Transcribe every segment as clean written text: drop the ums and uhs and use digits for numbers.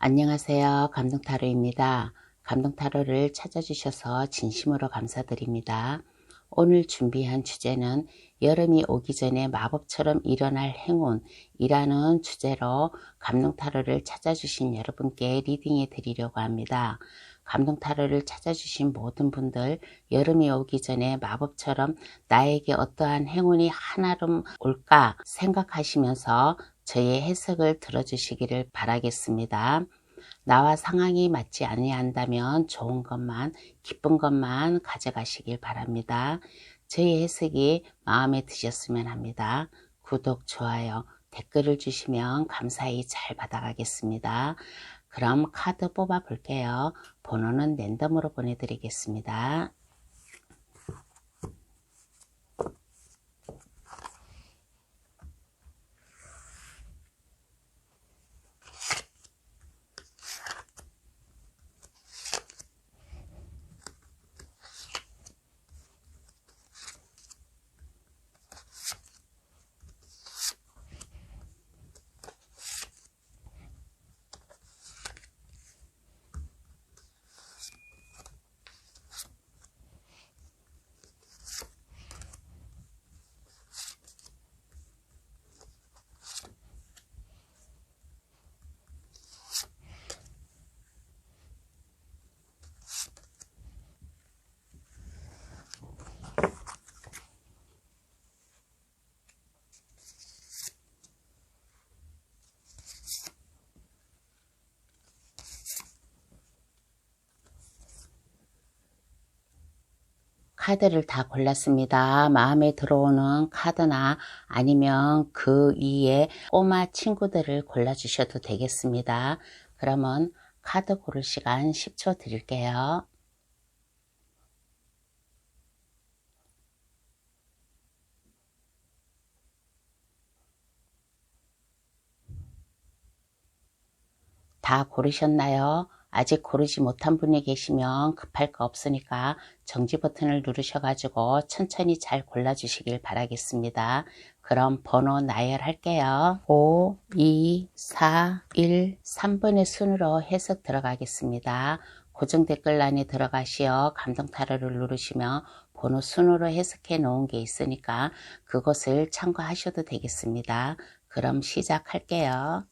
안녕하세요. 감동타로입니다. 감동타로를 찾아주셔서 진심으로 감사드립니다. 오늘 준비한 주제는 여름이 오기 전에 마법처럼 일어날 행운이라는 주제로 감동타로를 찾아주신 여러분께 리딩해 드리려고 합니다. 감동타로를 찾아주신 모든 분들, 여름이 오기 전에 마법처럼 나에게 어떠한 행운이 한아름 올까 생각하시면서 저의 해석을 들어주시기를 바라겠습니다. 나와 상황이 맞지 아니한다면 좋은 것만, 기쁜 것만 가져가시길 바랍니다. 저희 해석이 마음에 드셨으면 합니다. 구독, 좋아요, 댓글을 주시면 감사히 잘 받아가겠습니다. 그럼 카드 뽑아 볼게요. 번호는 랜덤으로 보내드리겠습니다. 카드를 다 골랐습니다. 마음에 들어오는 카드나 아니면 그 위에 꼬마 친구들을 골라주셔도 되겠습니다. 그러면 카드 고를 시간 10초 드릴게요. 다 고르셨나요? 아직 고르지 못한 분이 계시면 급할 거 없으니까 정지 버튼을 누르셔가지고 천천히 잘 골라주시길 바라겠습니다. 그럼 번호 나열할게요. 5, 2, 4, 1, 3번의 순으로 해석 들어가겠습니다. 고정 댓글란에 들어가시어 감동타로를 누르시면 번호 순으로 해석해 놓은 게 있으니까 그것을 참고하셔도 되겠습니다. 그럼 시작할게요.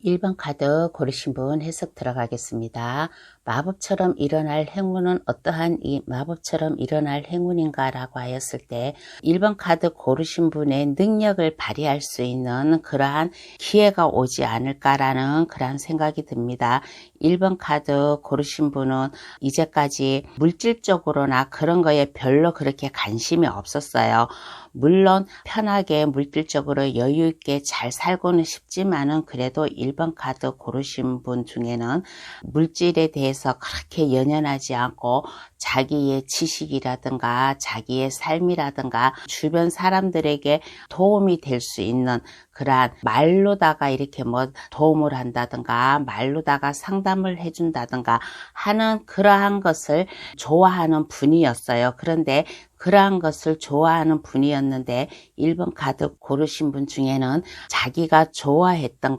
1번 카드 고르신 분 해석 들어가겠습니다. 마법처럼 일어날 행운은 어떠한 이 마법처럼 일어날 행운인가 라고 하였을 때 1번 카드 고르신 분의 능력을 발휘할 수 있는 그러한 기회가 오지 않을까라는 그러한 생각이 듭니다. 1번 카드 고르신 분은 이제까지 물질적으로나 그런 거에 별로 그렇게 관심이 없었어요. 물론 편하게 물질적으로 여유있게 잘 살고는 싶지만은 그래도 1번 카드 고르신 분 중에는 물질에 대해서 그렇게 연연하지 않고 자기의 지식이라든가 자기의 삶이라든가 주변 사람들에게 도움이 될 수 있는 그러한 말로다가 이렇게 뭐 도움을 한다든가 말로다가 상담을 해준다든가 하는 그러한 것을 좋아하는 분이었어요. 그런데 그러한 것을 좋아하는 분이었는데 1번 카드 고르신 분 중에는 자기가 좋아했던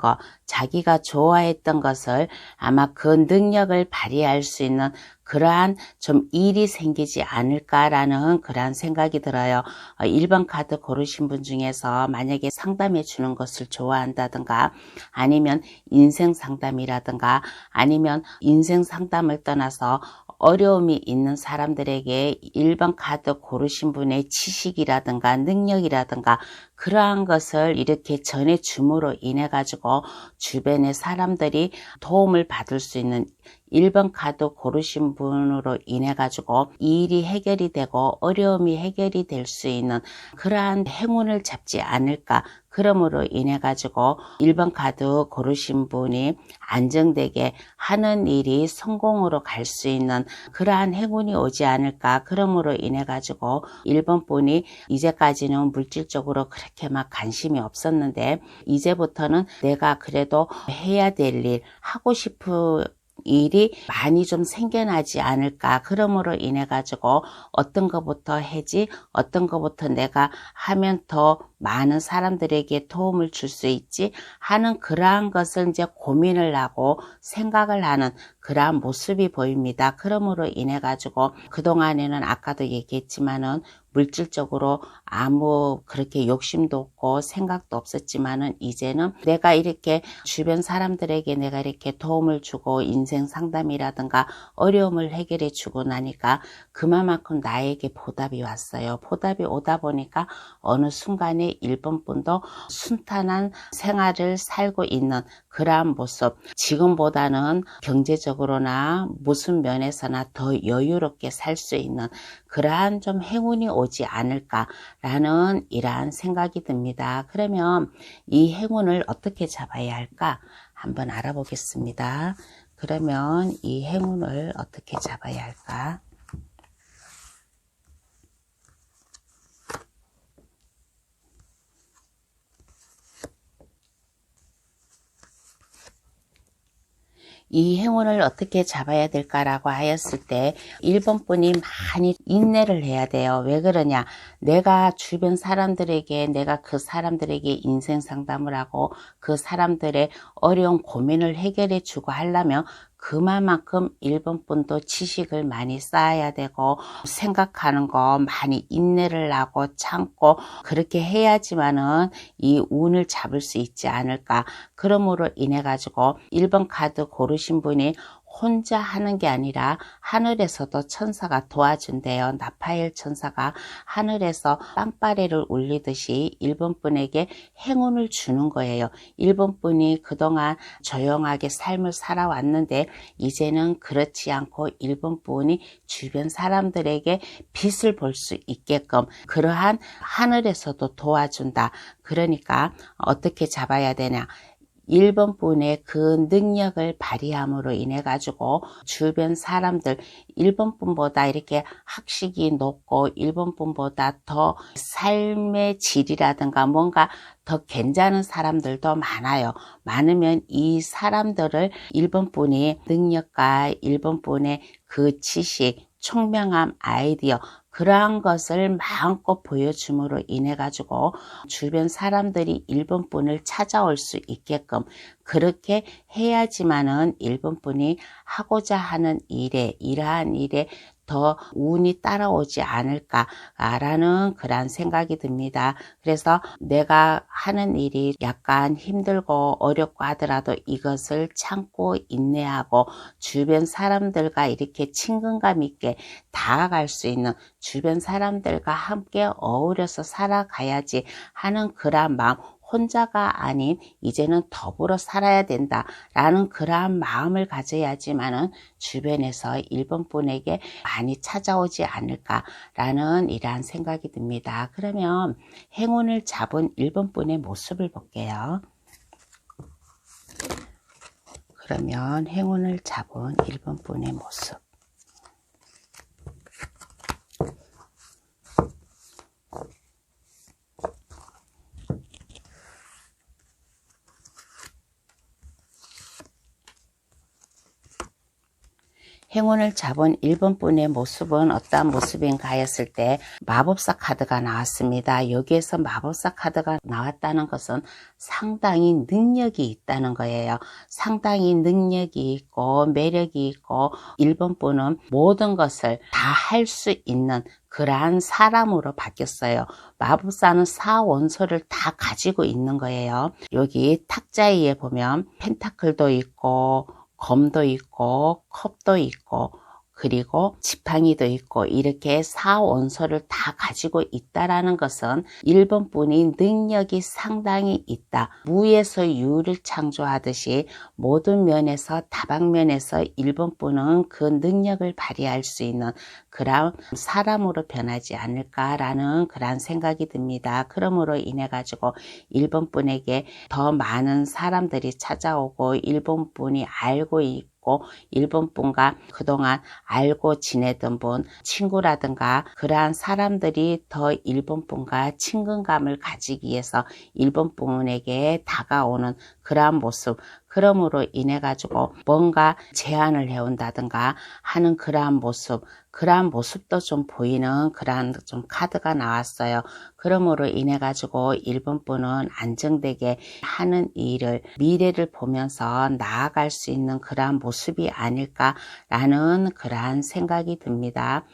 것을 아마 그 능력을 발휘할 수 있는 그러한 좀 일이 생기지 않을까라는 그러한 생각이 들어요. 1번 카드 고르신 분 중에서 만약에 상담해 주는 것을 좋아한다든가 아니면 인생 상담이라든가 아니면 인생 상담을 떠나서 어려움이 있는 사람들에게 1번 카드 고르신 분의 지식이라든가 능력이라든가 그러한 것을 이렇게 전해줌으로 인해 가지고 주변의 사람들이 도움을 받을 수 있는 1번 카드 고르신 분으로 인해 가지고 일이 해결이 되고 어려움이 해결이 될 수 있는 그러한 행운을 잡지 않을까. 그러므로 인해 가지고 1번 카드 고르신 분이 안정되게 하는 일이 성공으로 갈 수 있는 그러한 행운이 오지 않을까. 그러므로 인해 가지고 1번 분이 이제까지는 물질적으로 그렇게 막 관심이 없었는데 이제부터는 내가 그래도 해야 될 일, 하고 싶은 일이 많이 좀 생겨나지 않을까. 그러므로 인해 가지고 어떤 것부터 해지, 어떤 것부터 내가 하면 더 많은 사람들에게 도움을 줄 수 있지 하는 그러한 것을 이제 고민을 하고 생각을 하는 그러한 모습이 보입니다. 그러므로 인해 가지고 그동안에는 아까도 얘기했지만은 물질적으로 아무 그렇게 욕심도 없고 생각도 없었지만은 이제는 내가 이렇게 주변 사람들에게 내가 이렇게 도움을 주고 인생 상담이라든가 어려움을 해결해 주고 나니까 그만큼 나에게 보답이 왔어요. 보답이 오다 보니까 어느 순간에 일본 분도 순탄한 생활을 살고 있는 그러한 모습, 지금보다는 경제적으로나 무슨 면에서나 더 여유롭게 살 수 있는 그러한 좀 행운이 오지 않을까라는 이러한 생각이 듭니다. 그러면 이 행운을 어떻게 잡아야 할까? 한번 알아보겠습니다. 그러면 이 행운을 어떻게 잡아야 할까? 이 행운을 어떻게 잡아야 될까라고 하였을 때 1번 분이 많이 인내를 해야 돼요. 왜 그러냐? 내가 주변 사람들에게 내가 그 사람들에게 인생 상담을 하고 그 사람들의 어려운 고민을 해결해 주고 하려면 그만큼 1번 분도 지식을 많이 쌓아야 되고 생각하는 거 많이 인내를 하고 참고 그렇게 해야지만은 이 운을 잡을 수 있지 않을까. 그러므로 인해 가지고 1번 카드 고르신 분이 혼자 하는 게 아니라 하늘에서도 천사가 도와준대요. 나파엘 천사가 하늘에서 빵빠레를 울리듯이 1번 분에게 행운을 주는 거예요. 1번 분이 그동안 조용하게 삶을 살아왔는데 이제는 그렇지 않고 1번 분이 주변 사람들에게 빛을 볼 수 있게끔 그러한 하늘에서도 도와준다. 그러니까 어떻게 잡아야 되냐? 1번 분의 그 능력을 발휘함으로 인해 가지고 주변 사람들 1번 분보다 이렇게 학식이 높고 1번 분보다 더 삶의 질이라든가 뭔가 더 괜찮은 사람들도 많아요. 많으면 이 사람들을 1번 분이 능력과 1번 분의 그 지식, 총명함, 아이디어 그러한 것을 마음껏 보여줌으로 인해 가지고 주변 사람들이 1번 분을 찾아올 수 있게끔 그렇게 해야지만은 1번 분이 하고자 하는 일에 이러한 일에 더 운이 따라오지 않을까라는 그런 생각이 듭니다. 그래서 내가 하는 일이 약간 힘들고 어렵고 하더라도 이것을 참고 인내하고 주변 사람들과 이렇게 친근감 있게 다가갈 수 있는 주변 사람들과 함께 어우러서 살아가야지 하는 그런 마음 혼자가 아닌 이제는 더불어 살아야 된다라는 그러한 마음을 가져야지만은 주변에서 1번 분에게 많이 찾아오지 않을까라는 이러한 생각이 듭니다. 그러면 행운을 잡은 1번 분의 모습을 볼게요. 그러면 행운을 잡은 1번 분의 모습. 행운을 잡은 1번 분의 모습은 어떠한 모습인가 하였을 때 마법사 카드가 나왔습니다. 여기에서 마법사 카드가 나왔다는 것은 상당히 능력이 있다는 거예요. 상당히 능력이 있고 매력이 있고 1번 분은 모든 것을 다 할 수 있는 그러한 사람으로 바뀌었어요. 마법사는 4원소를 다 가지고 있는 거예요. 여기 탁자위에 보면 펜타클도 있고 검도 있고 컵도 있고 그리고 지팡이도 있고 이렇게 4원소를 다 가지고 있다라는 것은 1번 분이 능력이 상당히 있다. 무에서 유를 창조하듯이 모든 면에서 다방면에서 1번 분은 그 능력을 발휘할 수 있는 그런 사람으로 변하지 않을까라는 그런 생각이 듭니다. 그러므로 인해 가지고 1번 분에게 더 많은 사람들이 찾아오고 1번 분이 알고 있고 1번 분과 그동안 알고 지내던 분, 친구라든가 그러한 사람들이 더 1번 분과 친근감을 가지기 위해서 1번 분에게 다가오는 그러한 모습, 그러므로 인해 가지고 뭔가 제안을 해온다든가 하는 그러한 모습도 좀 보이는 그러한 좀 카드가 나왔어요. 그러므로 인해 가지고 1번 분은 안정되게 하는 일을, 미래를 보면서 나아갈 수 있는 그러한 모습이 아닐까라는 그러한 생각이 듭니다.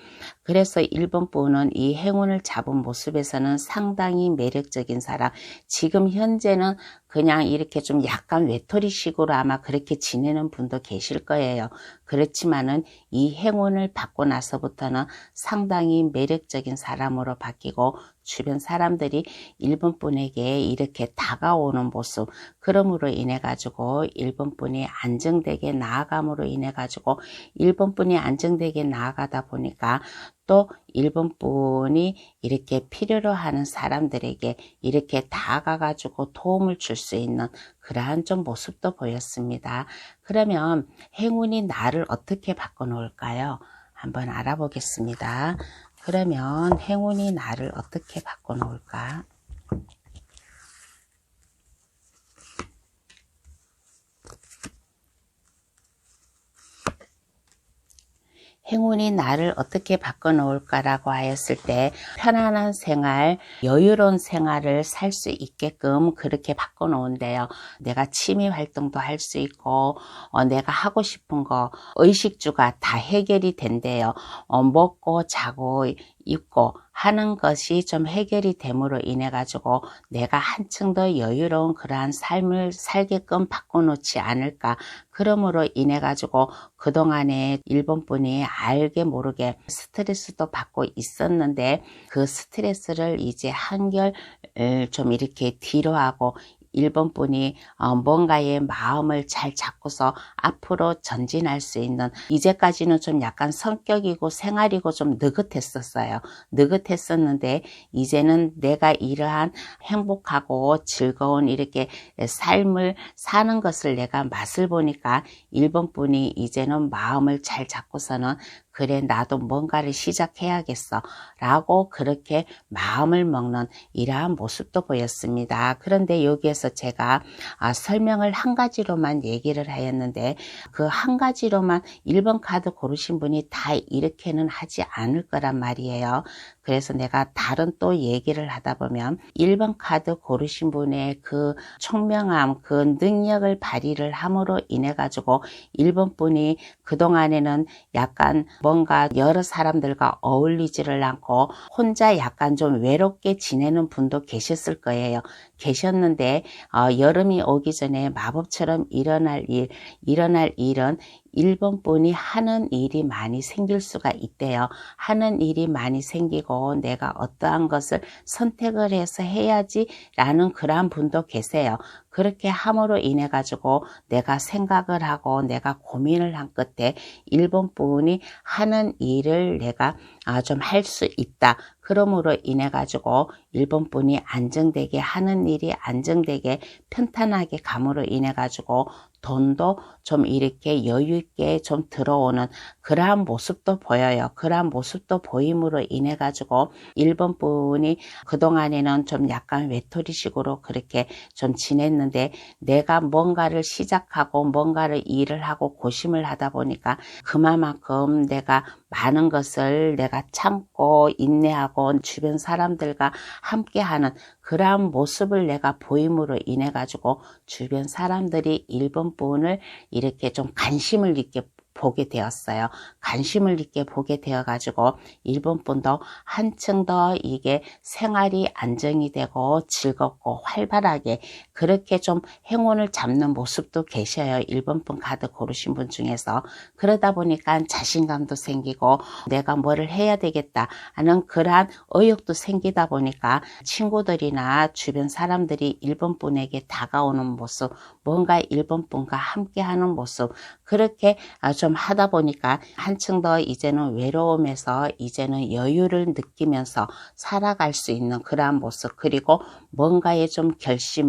그래서 1번 분은 이 행운을 잡은 모습에서는 상당히 매력적인 사람, 지금 현재는 그냥 이렇게 좀 약간 외톨이식으로 아마 그렇게 지내는 분도 계실 거예요. 그렇지만은 이 행운을 받고 나서부터는 상당히 매력적인 사람으로 바뀌고 주변 사람들이 1번 분에게 이렇게 다가오는 모습, 그러므로 인해 가지고 1번 분이 안정되게 나아감으로 인해 가지고 1번 분이 안정되게 나아가다 보니까 또 1번 분이 이렇게 필요로 하는 사람들에게 이렇게 다가가지고 도움을 줄 수 있는 그러한 좀 모습도 보였습니다. 그러면 행운이 나를 어떻게 바꿔놓을까요? 한번 알아보겠습니다. 그러면 행운이 나를 어떻게 바꿔놓을까? 행운이 나를 어떻게 바꿔놓을까라고 하였을 때 편안한 생활, 여유로운 생활을 살 수 있게끔 그렇게 바꿔놓은대요. 내가 취미 활동도 할 수 있고 내가 하고 싶은 거, 의식주가 다 해결이 된대요. 먹고 자고 입고 하는 것이 좀 해결이 됨으로 인해 가지고 내가 한층 더 여유로운 그러한 삶을 살게끔 바꿔놓지 않을까. 그러므로 인해 가지고 그동안에 1번 분이 알게 모르게 스트레스도 받고 있었는데 그 스트레스를 이제 한결 좀 이렇게 뒤로 하고 1번 분이 뭔가의 마음을 잘 잡고서 앞으로 전진할 수 있는, 이제까지는 좀 약간 성격이고 생활이고 좀 느긋했었어요. 느긋했었는데 이제는 내가 이러한 행복하고 즐거운 이렇게 삶을 사는 것을 내가 맛을 보니까 1번 분이 이제는 마음을 잘 잡고서는 그래 나도 뭔가를 시작해야겠어 라고 그렇게 마음을 먹는 이러한 모습도 보였습니다. 그런데 여기에서 제가 설명을 한 가지로만 얘기를 하였는데 그 한 가지로만 1번 카드 고르신 분이 다 이렇게는 하지 않을 거란 말이에요. 그래서 내가 다른 또 얘기를 하다 보면 1번 카드 고르신 분의 그 총명함, 그 능력을 발휘를 함으로 인해 가지고 1번 분이 그동안에는 약간 뭔가 여러 사람들과 어울리지를 않고 혼자 약간 좀 외롭게 지내는 분도 계셨을 거예요. 계셨는데 여름이 오기 전에 마법처럼 일어날 일은 1번 분이 하는 일이 많이 생길 수가 있대요. 하는 일이 많이 생기고 내가 어떠한 것을 선택을 해서 해야지 라는 그러한 분도 계세요. 그렇게 함으로 인해 가지고 내가 생각을 하고 내가 고민을 한 끝에 1번 분이 하는 일을 내가 좀 할 수 있다. 그러므로 인해 가지고 1번 분이 안정되게 하는 일이 안정되게 편탄하게 감으로 인해 가지고 돈도 좀 이렇게 여유 있게 좀 들어오는 그러한 모습도 보여요. 그러한 모습도 보임으로 인해 가지고 1번 분이 그동안에는 좀 약간 외톨이식으로 그렇게 좀 지냈는데 내가 뭔가를 시작하고 뭔가를 일을 하고 고심을 하다 보니까 그만큼 내가 많은 것을 내가 참고 인내하고 주변 사람들과 함께하는 그러한 모습을 내가 보임으로 인해 가지고 주변 사람들이 1번 분을 이렇게 좀 관심을 있게 보게 되었어요. 관심을 있게 보게 되어 가지고 1번 분도 한층 더 이게 생활이 안정이 되고 즐겁고 활발하게 그렇게 좀 행운을 잡는 모습도 계셔요. 1번 분 카드 고르신 분 중에서. 그러다 보니까 자신감도 생기고 내가 뭐를 해야 되겠다 하는 그러한 의욕도 생기다 보니까 친구들이나 주변 사람들이 1번 분에게 다가오는 모습, 뭔가 1번 분과 함께하는 모습, 그렇게 좀 좀 하다 보니까 한층 더 이제는 외로움에서 이제는 여유를 느끼면서 살아갈 수 있는 그러한 모습, 그리고 뭔가에 좀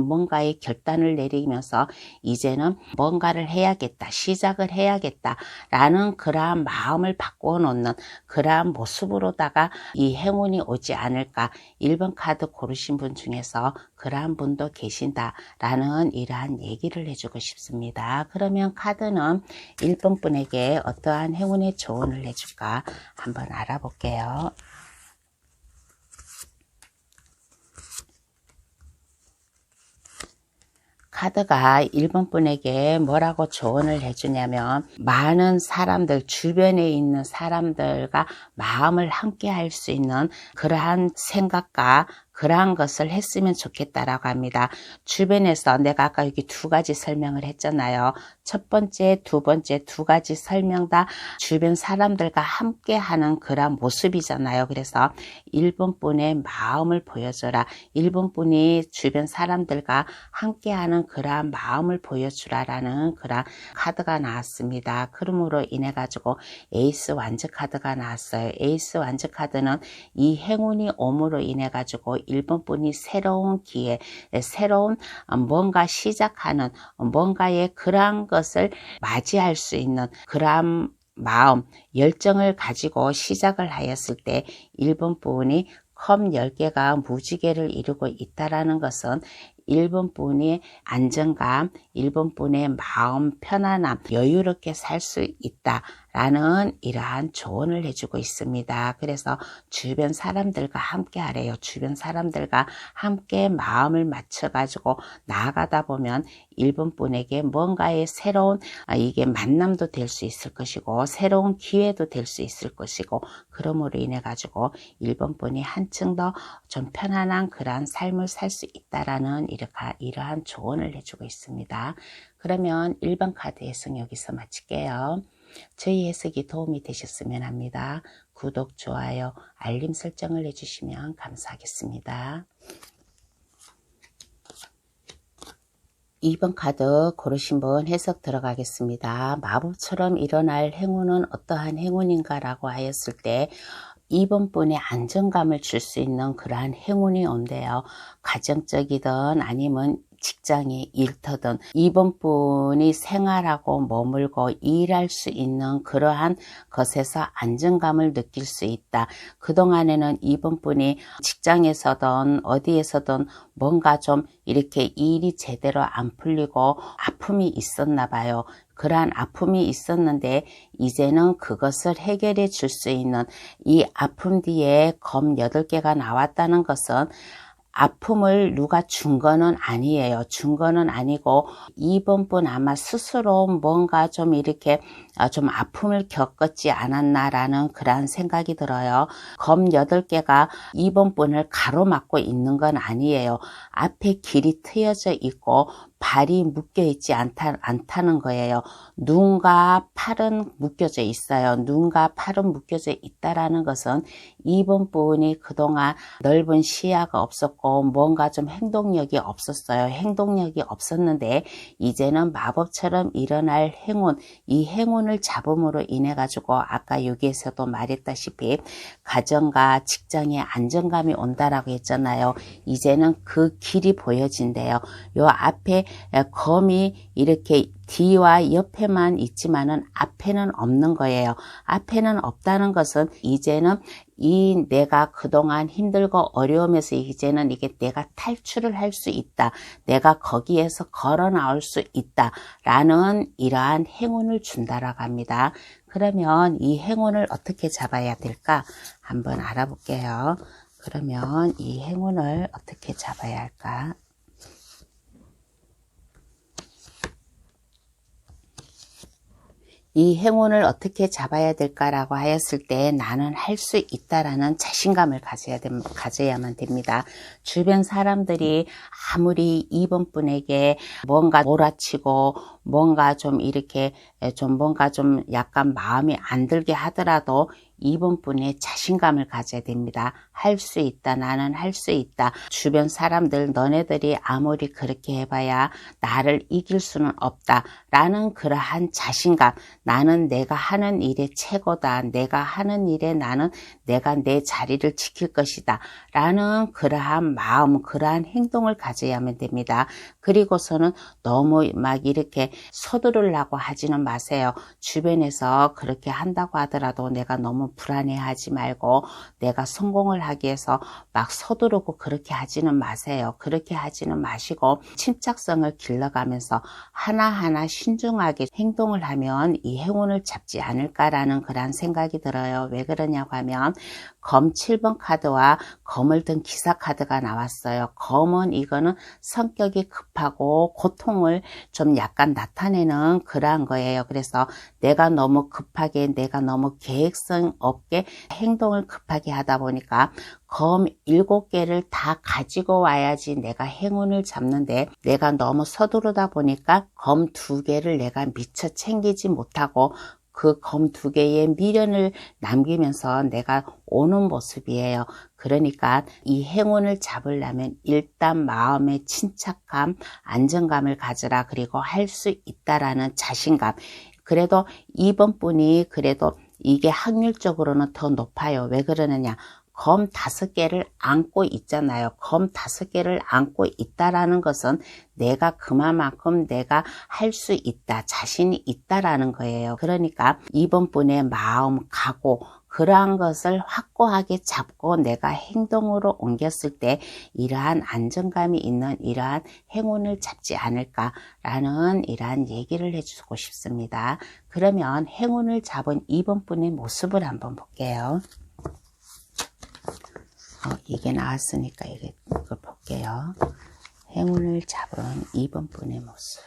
뭔가의 결단을 내리면서 이제는 뭔가를 해야겠다, 시작을 해야겠다 라는 그러한 마음을 바꾸어 놓는 그러한 모습으로다가 이 행운이 오지 않을까. 1번 카드 고르신 분 중에서 그러한 분도 계신다라는 이러한 얘기를 해주고 싶습니다. 그러면 카드는 1번 분에게 어떠한 행운의 조언을 해줄까 한번 알아볼게요. 카드가 1번 분에게 뭐라고 조언을 해주냐면, 많은 사람들, 주변에 있는 사람들과 마음을 함께 할 수 있는 그러한 생각과 그러한 것을 했으면 좋겠다라고 합니다. 주변에서 내가 아까 여기 두 가지 설명을 했잖아요. 첫 번째, 두 번째 두 가지 설명 다 주변 사람들과 함께 하는 그런 모습이잖아요. 그래서 1번 분의 마음을 보여줘라. 1번 분이 주변 사람들과 함께 하는 그러한 마음을 보여주라라는 그런 카드가 나왔습니다. 그러므로 인해 가지고 에이스 완즈 카드가 나왔어요. 에이스 완즈 카드는 이 행운이 옴으로 인해 가지고 1번 분이 새로운 기회, 새로운 뭔가 시작하는 뭔가의 그러한 것을 맞이할 수 있는 그러한 마음, 열정을 가지고 시작을 하였을 때 1번 분이 컵 10개가 무지개를 이루고 있다라는 것은 1번 분의 안정감, 1번 분의 마음 편안함, 여유롭게 살 수 있다라는 이러한 조언을 해주고 있습니다. 그래서 주변 사람들과 함께 하래요. 주변 사람들과 함께 마음을 맞춰가지고 나아가다 보면 1번 분에게 뭔가의 새로운 이게 만남도 될 수 있을 것이고 새로운 기회도 될 수 있을 것이고, 그러므로 인해 가지고 1번 분이 한층 더 좀 편안한 그러한 삶을 살 수 있다라는 이러한 조언을 해주고 있습니다. 그러면 1번 카드 해석 여기서 마칠게요. 저희 해석이 도움이 되셨으면 합니다. 구독, 좋아요, 알림 설정을 해주시면 감사하겠습니다. 2번 카드 고르신 분 해석 들어가겠습니다. 마법처럼 일어날 행운은 어떠한 행운인가 라고 하였을 때 2번 분의 안정감을 줄 수 있는 그러한 행운이 온대요. 가정적이든 아니면 직장의 일터든 2번 분이 생활하고 머물고 일할 수 있는 그러한 것에서 안정감을 느낄 수 있다. 그동안에는 2번 분이 직장에서든 어디에서든 뭔가 좀 이렇게 일이 제대로 안 풀리고 아픔이 있었나 봐요. 그러한 아픔이 있었는데 이제는 그것을 해결해 줄 수 있는 이 아픔 뒤에 검 8개가 나왔다는 것은 아픔을 누가 준 거는 아니에요. 준 거는 아니고 2번 분 아마 스스로 뭔가 좀 이렇게 좀 아픔을 겪었지 않았나라는 그런 생각이 들어요. 검 8개가 2번 분을 가로막고 있는 건 아니에요. 앞에 길이 트여져 있고 발이 묶여 있지 않다는 거예요. 눈과 팔은 묶여져 있어요. 눈과 팔은 묶여져 있다라는 것은 2번 분이 그동안 넓은 시야가 없었고 뭔가 좀 행동력이 없었어요. 행동력이 없었는데 이제는 마법처럼 일어날 행운, 이 행운을 잡음으로 인해 가지고 아까 여기에서도 말했다시피 가정과 직장에 안정감이 온다라고 했잖아요. 이제는 그 길이 보여진대요. 요 앞에 검이 이렇게 뒤와 옆에만 있지만은 앞에는 없는 거예요. 앞에는 없다는 것은 이제는 이 내가 그동안 힘들고 어려움에서 이제는 이게 내가 탈출을 할 수 있다. 내가 거기에서 걸어 나올 수 있다. 라는 이러한 행운을 준다라고 합니다. 그러면 이 행운을 어떻게 잡아야 될까? 한번 알아볼게요. 그러면 이 행운을 어떻게 잡아야 할까? 이 행운을 어떻게 잡아야 될까라고 하였을 때 나는 할 수 있다라는 자신감을 가져야만 됩니다. 주변 사람들이 아무리 2번 분에게 뭔가 몰아치고 뭔가 좀 이렇게 좀 뭔가 좀 약간 마음이 안 들게 하더라도 2번 분이 자신감을 가져야 됩니다. 할 수 있다. 나는 할 수 있다. 주변 사람들 너네들이 아무리 그렇게 해봐야 나를 이길 수는 없다. 라는 그러한 자신감. 나는 내가 하는 일에 최고다. 내가 하는 일에 내가 내 자리를 지킬 것이다. 라는 그러한 마음, 그러한 행동을 가져야만 됩니다. 그리고서는 너무 막 이렇게 서두르려고 하지는 마세요. 주변에서 그렇게 한다고 하더라도 내가 너무 불안해하지 말고 내가 성공을 하기 위해서 막 서두르고 그렇게 하지는 마세요. 그렇게 하지는 마시고 침착성을 길러가면서 하나하나 신중하게 행동을 하면 이 행운을 잡지 않을까라는 그런 생각이 들어요. 왜 그러냐고 하면 검 7번 카드와 검을 든 기사 카드가 나왔어요. 검은 이거는 성격이 급하고 고통을 좀 약간 나타내는 그러한 거예요. 그래서 내가 너무 급하게 내가 너무 계획성 없게 행동을 급하게 하다 보니까 검 7개를 다 가지고 와야지 내가 행운을 잡는데 내가 너무 서두르다 보니까 검 2개를 내가 미처 챙기지 못하고 그 검 2개의 미련을 남기면서 내가 오는 모습이에요. 그러니까 이 행운을 잡으려면 일단 마음의 침착감, 안정감을 가져라. 그리고 할 수 있다라는 자신감. 그래도 2번 분이 그래도 이게 확률적으로는 더 높아요. 왜 그러느냐? 검 5개를 안고 있잖아요. 검 5개를 안고 있다라는 것은 내가 그만큼 내가 할 수 있다, 자신이 있다라는 거예요. 그러니까 2번 분의 마음, 각오, 그러한 것을 확고하게 잡고 내가 행동으로 옮겼을 때 이러한 안정감이 있는 이러한 행운을 잡지 않을까라는 이러한 얘기를 해주고 싶습니다. 그러면 행운을 잡은 2번 분의 모습을 한번 볼게요. 이게 나왔으니까 이걸 볼게요. 행운을 잡은 2번 분의 모습.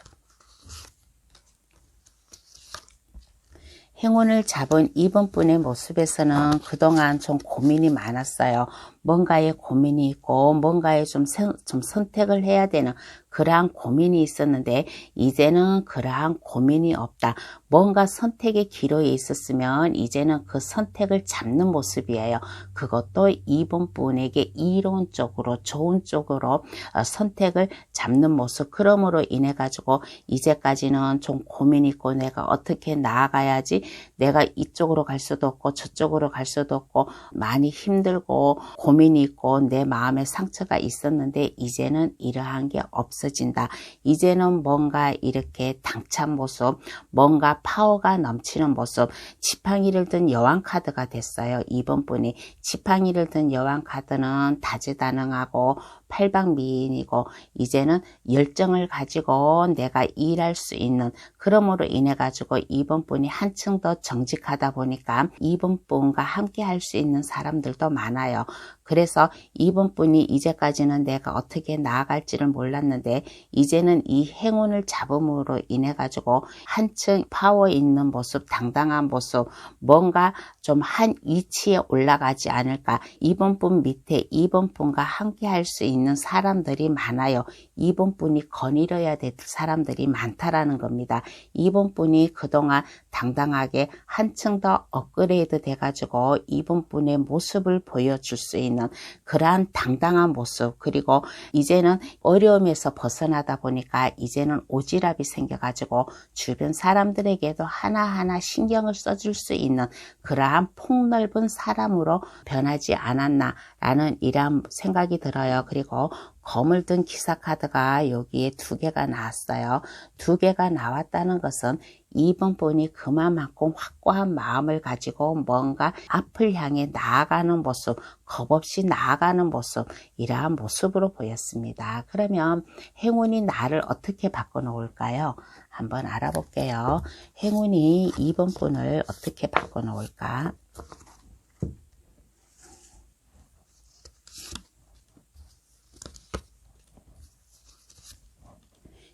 행운을 잡은 2번 분의 모습에서는 그동안 좀 고민이 많았어요. 뭔가에 고민이 있고 뭔가에 좀 선택을 해야 되는 그러한 고민이 있었는데 이제는 그러한 고민이 없다. 뭔가 선택의 기로에 있었으면 이제는 그 선택을 잡는 모습이에요. 그것도 2번 분에게 이론적으로 좋은 쪽으로 선택을 잡는 모습. 그러므로 인해 가지고 이제까지는 좀 고민이 있고 내가 어떻게 나아가야지 내가 이쪽으로 갈 수도 없고 저쪽으로 갈 수도 없고 많이 힘들고 고민이 있고 내 마음에 상처가 있었는데 이제는 이러한 게 없어진다. 이제는 뭔가 이렇게 당찬 모습, 뭔가 파워가 넘치는 모습. 지팡이를 든 여왕 카드가 됐어요. 2번 분이 지팡이를 든 여왕 카드는 다재다능하고 팔방미인이고 이제는 열정을 가지고 내가 일할 수 있는, 그러므로 인해 가지고 2번 분이 한층 더 정직하다 보니까 2번 분과 함께 할 수 있는 사람들도 많아요. 그래서 2번 분이 이제까지는 내가 어떻게 나아갈지를 몰랐는데 이제는 이 행운을 잡음으로 인해 가지고 한층 파워 있는 모습, 당당한 모습, 뭔가 좀 한 위치에 올라가지 않을까. 2번 분 밑에 2번 분과 함께 할 수 있는 사람들이 많아요. 2번 분이 거닐어야 될 사람들이 많다라는 겁니다. 2번 분이 그동안 당당하게 한층 더 업그레이드 돼가지고 2번 분의 모습을 보여줄 수 있는 그러한 당당한 모습, 그리고 이제는 어려움에서 벗어나다 보니까 이제는 오지랖이 생겨가지고 주변 사람들에게도 하나하나 신경을 써줄 수 있는 그러한 폭넓은 사람으로 변하지 않았나 라는 이런 생각이 들어요. 그리고 검을 든 기사 카드가 여기에 2개가 나왔어요. 2개가 나왔다는 것은 2번 분이 그만큼 확고한 마음을 가지고 뭔가 앞을 향해 나아가는 모습, 겁없이 나아가는 모습, 이러한 모습으로 보였습니다. 그러면 행운이 나를 어떻게 바꿔놓을까요? 한번 알아볼게요. 행운이 2번 분을 어떻게 바꿔놓을까?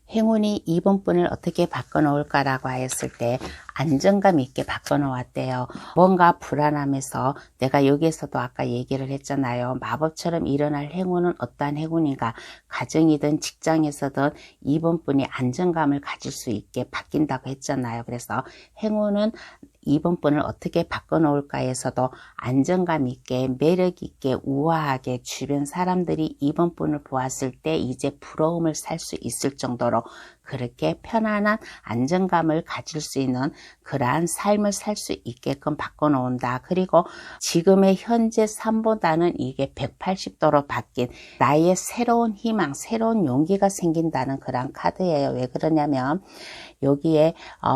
행운이 2번 분을 어떻게 바꿔놓을까라고 하였을 때 안정감 있게 바꿔놓았대요. 뭔가 불안함에서 내가 여기에서도 아까 얘기를 했잖아요. 마법처럼 일어날 행운은 어떠한 행운인가. 가정이든 직장에서든 2번 분이 안정감을 가질 수 있게 바뀐다고 했잖아요. 그래서 행운은 2번 분을 어떻게 바꿔놓을까에서도 안정감 있게 매력 있게 우아하게 주변 사람들이 2번 분을 보았을 때 이제 부러움을 살 수 있을 정도로 그렇게 편안한 안정감을 가질 수 있는 그러한 삶을 살 수 있게끔 바꿔놓은다. 그리고 지금의 현재 삶보다는 이게 180도로 바뀐 나의 새로운 희망, 새로운 용기가 생긴다는 그런 카드예요. 왜 그러냐면 여기에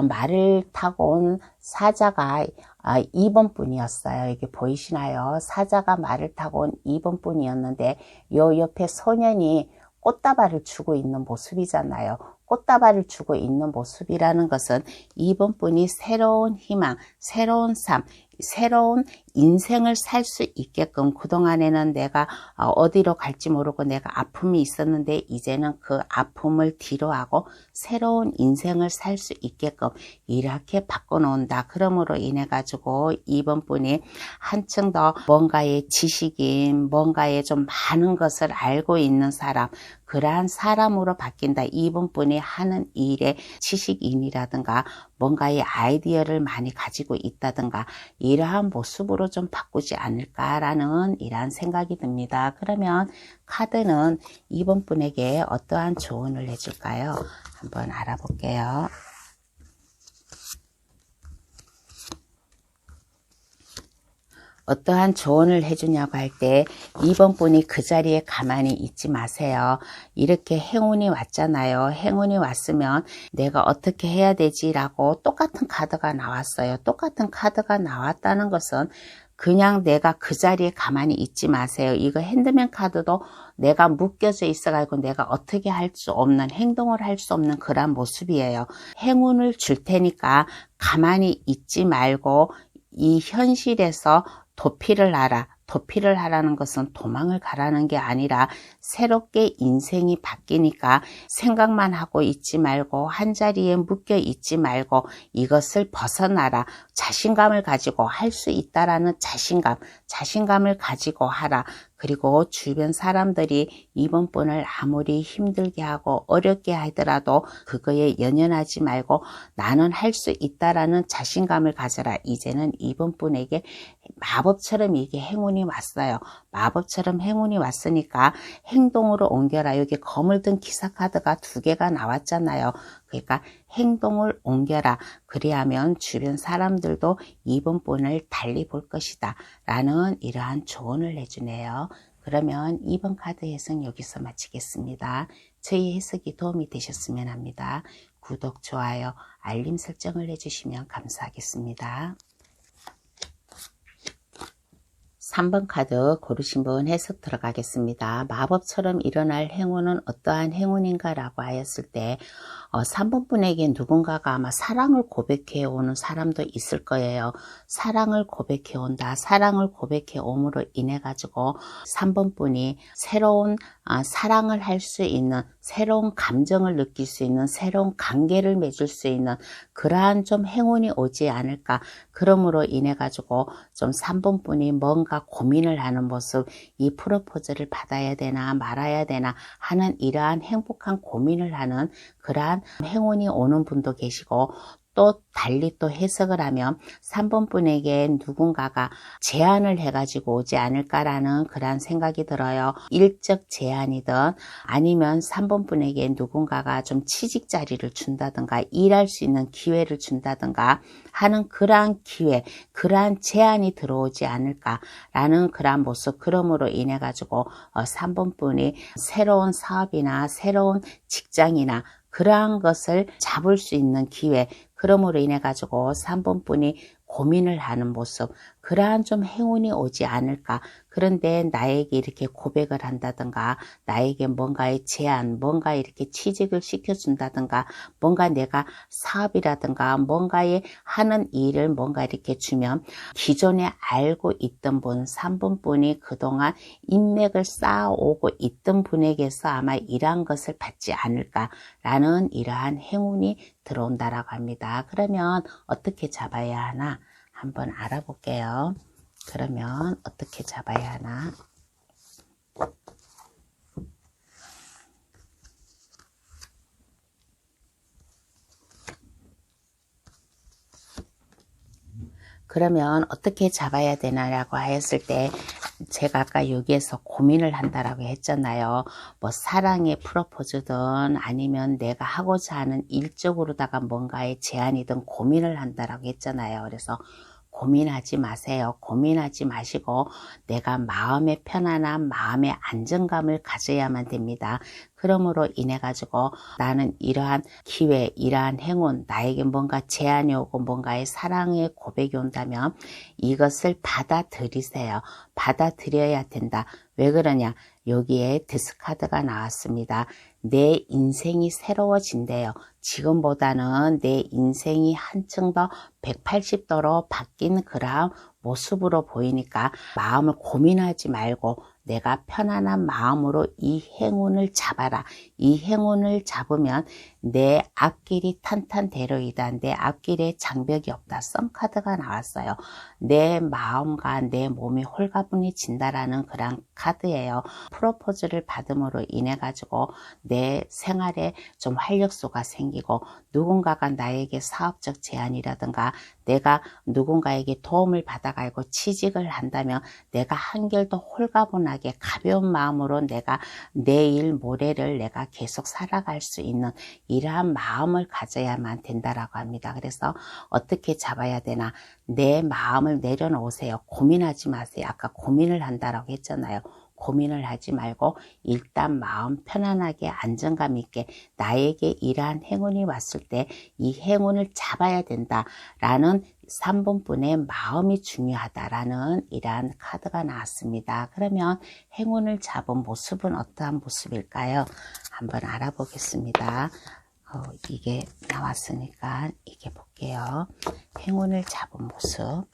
말을 타고 온 사자가 2번 분이었어요. 이게 보이시나요? 사자가 말을 타고 온 2번 분이었는데 요 옆에 소년이 꽃다발을 주고 있는 모습이잖아요. 꽃다발을 주고 있는 모습이라는 것은 2번 분이 새로운 희망, 새로운 삶, 새로운 인생을 살 수 있게끔 그동안에는 내가 어디로 갈지 모르고 내가 아픔이 있었는데 이제는 그 아픔을 뒤로하고 새로운 인생을 살 수 있게끔 이렇게 바꿔놓는다. 그러므로 인해 가지고 2번 분이 한층 더 뭔가의 지식인, 뭔가의 좀 많은 것을 알고 있는 사람, 그러한 사람으로 바뀐다. 2번 분이 하는 일에 지식인이라든가 뭔가의 아이디어를 많이 가지고 있다든가 이러한 모습으로 좀 바꾸지 않을까라는 이러한 생각이 듭니다. 그러면 카드는 2번 분에게 어떠한 조언을 해줄까요? 한번 알아볼게요. 어떠한 조언을 해주냐고 할 때 2번 분이 그 자리에 가만히 있지 마세요. 이렇게 행운이 왔잖아요. 행운이 왔으면 내가 어떻게 해야 되지? 라고 똑같은 카드가 나왔어요. 똑같은 카드가 나왔다는 것은 그냥 내가 그 자리에 가만히 있지 마세요. 이거 핸드맨 카드도 내가 묶여져 있어가지고 내가 어떻게 할 수 없는, 행동을 할 수 없는 그런 모습이에요. 행운을 줄 테니까 가만히 있지 말고 이 현실에서 도피를 하라. 도피를 하라는 것은 도망을 가라는 게 아니라 새롭게 인생이 바뀌니까 생각만 하고 있지 말고 한자리에 묶여 있지 말고 이것을 벗어나라. 자신감을 가지고 할 수 있다라는 자신감을 가지고 하라. 그리고 주변 사람들이 2번 분을 아무리 힘들게 하고 어렵게 하더라도 그거에 연연하지 말고 나는 할 수 있다라는 자신감을 가져라. 이제는 2번 분에게 마법처럼 이게 행운이 왔어요. 마법처럼 행운이 왔으니까 행동으로 옮겨라. 여기 검을 든 기사카드가 2개가 나왔잖아요. 그러니까 행동을 옮겨라. 그래야면 주변 사람들도 2번 분을 달리 볼 것이다. 라는 이러한 조언을 해주네요. 그러면 2번 카드 해석 여기서 마치겠습니다. 저희 해석이 도움이 되셨으면 합니다. 구독, 좋아요, 알림 설정을 해주시면 감사하겠습니다. 3번 카드 고르신 분 해석 들어가겠습니다. 마법처럼 일어날 행운은 어떠한 행운인가 라고 하였을 때 3번 분에게 누군가가 아마 사랑을 고백해 오는 사람도 있을 거예요. 사랑을 고백해 온다. 사랑을 고백해 옴으로 인해 가지고 3번 분이 새로운 사랑을 할 수 있는, 새로운 감정을 느낄 수 있는, 새로운 관계를 맺을 수 있는 그러한 좀 행운이 오지 않을까. 그러므로 인해 가지고 좀 3번 분이 뭔가 고민을 하는 모습, 이 프로포즈를 받아야 되나 말아야 되나 하는 이러한 행복한 고민을 하는 그러한 행운이 오는 분도 계시고, 또 달리 또 해석을 하면 3번 분에게 누군가가 제안을 해가지고 오지 않을까라는 그런 생각이 들어요. 일적 제안이든 아니면 3번 분에게 누군가가 좀 취직 자리를 준다든가 일할 수 있는 기회를 준다든가 하는 그러한 기회, 그러한 제안이 들어오지 않을까라는 그러한 모습. 그러므로 인해 가지고 3번 분이 새로운 사업이나 새로운 직장이나 그러한 것을 잡을 수 있는 기회, 그러므로 인해 가지고 3번 분이 고민을 하는 모습, 그러한 좀 행운이 오지 않을까. 그런데 나에게 이렇게 고백을 한다든가 나에게 뭔가의 제안, 뭔가 이렇게 취직을 시켜준다든가 뭔가 내가 사업이라든가 뭔가에 하는 일을 뭔가 이렇게 주면 기존에 알고 있던 분, 3번 분이 그동안 인맥을 쌓아오고 있던 분에게서 아마 이러한 것을 받지 않을까라는 이러한 행운이 들어온다라고 합니다. 그러면 어떻게 잡아야 하나 한번 알아볼게요. 그러면 어떻게 잡아야 하나? 그러면 어떻게 잡아야 되나라고 하였을 때 제가 아까 여기에서 고민을 한다라고 했잖아요. 뭐 사랑의 프로포즈든 아니면 내가 하고자 하는 일적으로다가 뭔가의 제안이든 고민을 한다라고 했잖아요. 그래서 고민하지 마세요. 고민하지 마시고 내가 마음의 편안함, 마음의 안정감을 가져야만 됩니다. 그러므로 인해 가지고 나는 이러한 기회, 이러한 행운, 나에게 뭔가 제안이 오고 뭔가의 사랑의 고백이 온다면 이것을 받아들이세요. 받아들여야 된다. 왜 그러냐? 여기에 데스카드가 나왔습니다. 내 인생이 새로워진대요. 지금보다는 내 인생이 한층 더 180도로 바뀐 그러한 모습으로 보이니까 마음을 고민하지 말고 내가 편안한 마음으로 이 행운을 잡아라. 이 행운을 잡으면 내 앞길이 탄탄대로이다. 내 앞길에 장벽이 없다. 썸카드가 나왔어요. 내 마음과 내 몸이 홀가분해진다라는 그런 카드예요. 프로포즈를 받음으로 인해 가지고 내 생활에 좀 활력소가 생기고 누군가가 나에게 사업적 제안이라든가 내가 누군가에게 도움을 받아가지고 취직을 한다면 내가 한결 더 홀가분하게 가벼운 마음으로 내가 내일 모레를 내가 계속 살아갈 수 있는 이러한 마음을 가져야만 된다라고 합니다. 그래서 어떻게 잡아야 되나? 내 마음을 내려놓으세요. 고민하지 마세요. 아까 고민을 한다라고 했잖아요. 고민을 하지 말고 일단 마음 편안하게 안정감 있게 나에게 이러한 행운이 왔을 때 이 행운을 잡아야 된다라는 3번분의 마음이 중요하다라는 이러한 카드가 나왔습니다. 그러면 행운을 잡은 모습은 어떠한 모습일까요? 한번 알아보겠습니다. 이게 나왔으니까 이게 볼게요. 행운을 잡은 모습.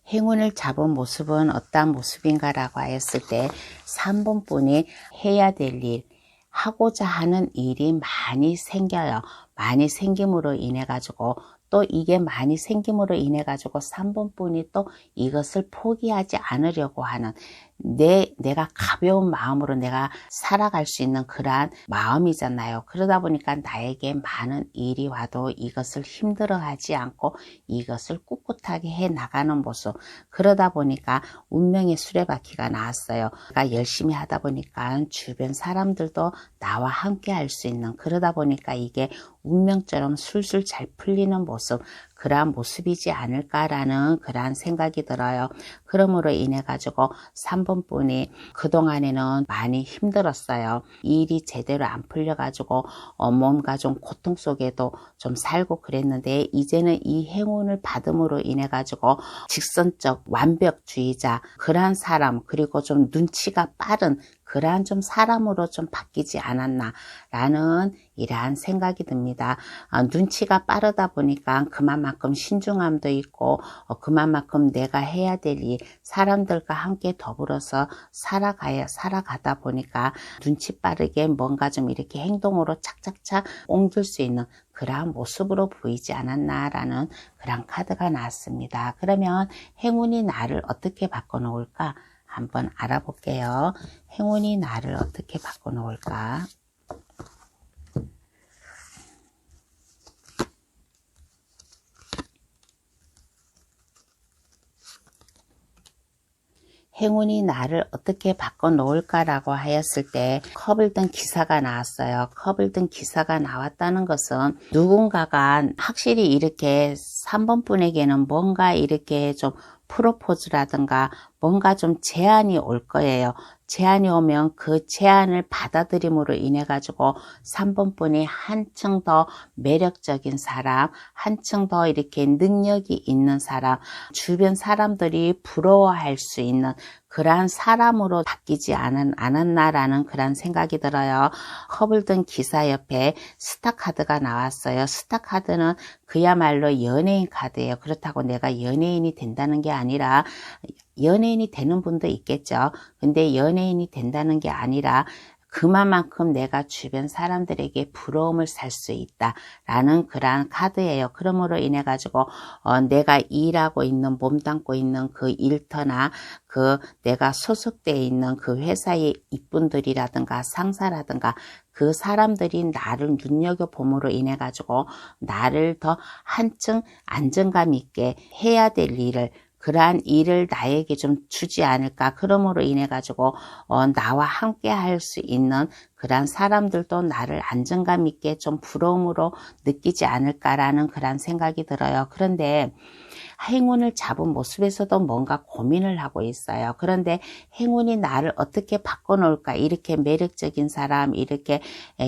행운을 잡은 모습은 어떠한 모습인가 라고 하였을 때 3번 분이 해야 될 일, 하고자 하는 일이 많이 생겨요. 많이 생김으로 인해 가지고 또 이게 많이 생김으로 인해 가지고 3번 분이 또 이것을 포기하지 않으려고 하는 내가 가벼운 마음으로 내가 살아갈 수 있는 그러한 마음이잖아요. 그러다 보니까 나에게 많은 일이 와도 이것을 힘들어하지 않고 이것을 꿋꿋하게 해 나가는 모습. 그러다 보니까 운명의 수레바퀴가 나왔어요. 내가 열심히 하다 보니까 주변 사람들도 나와 함께 할 수 있는 그러다 보니까 이게 운명처럼 술술 잘 풀리는 모습, 그러한 모습이지 않을까라는 그러한 생각이 들어요. 그러므로 인해 가지고 3번 분이 그동안에는 많이 힘들었어요. 일이 제대로 안 풀려 가지고 뭔가 좀 고통 속에도 좀 살고 그랬는데 이제는 이 행운을 받음으로 인해 가지고 직선적 완벽주의자 그러한 사람 그리고 좀 눈치가 빠른 그러한 좀 사람으로 좀 바뀌지 않았나라는 이러한 생각이 듭니다. 눈치가 빠르다 보니까 그만큼 신중함도 있고 그만큼 내가 해야 될 일, 사람들과 함께 더불어서 살아가다 보니까 눈치 빠르게 뭔가 좀 이렇게 행동으로 착착착 옮길 수 있는 그러한 모습으로 보이지 않았나라는 그런 카드가 나왔습니다. 그러면 행운이 나를 어떻게 바꿔놓을까? 한번 알아볼게요. 행운이 나를 어떻게 바꿔놓을까? 행운이 나를 어떻게 바꿔놓을까라고 하였을 때 컵을 든 기사가 나왔어요. 컵을 든 기사가 나왔다는 것은 누군가가 확실히 이렇게 3번 분에게는 뭔가 이렇게 좀 프로포즈라든가 뭔가 좀 제안이 올 거예요. 제안이 오면 그 제안을 받아들임으로 인해 가지고 3번 분이 한층 더 매력적인 사람, 한층 더 이렇게 능력이 있는 사람, 주변 사람들이 부러워할 수 있는 그러한 사람으로 바뀌지 않았나라는 그런 생각이 들어요. 컵을 든 기사 옆에 스타 카드가 나왔어요. 스타 카드는 그야말로 연예인 카드예요. 그렇다고 내가 연예인이 된다는 게 아니라 연예인이 되는 분도 있겠죠. 근데 연예인이 된다는 게 아니라 그만큼 내가 주변 사람들에게 부러움을 살 수 있다라는 그러한 카드예요. 그러므로 인해 가지고 내가 일하고 있는 몸담고 있는 그 일터나 그 내가 소속되어 있는 그 회사의 이분들이라든가 상사라든가 그 사람들이 나를 눈여겨봄으로 인해 가지고 나를 더 한층 안정감 있게 해야 될 일을, 그러한 일을 나에게 좀 주지 않을까. 그러므로 인해 가지고 나와 함께 할 수 있는 그러한 사람들도 나를 안정감 있게 좀 부러움으로 느끼지 않을까라는 그런 생각이 들어요. 그런데 행운을 잡은 모습에서도 뭔가 고민을 하고 있어요. 그런데 행운이 나를 어떻게 바꿔놓을까, 이렇게 매력적인 사람, 이렇게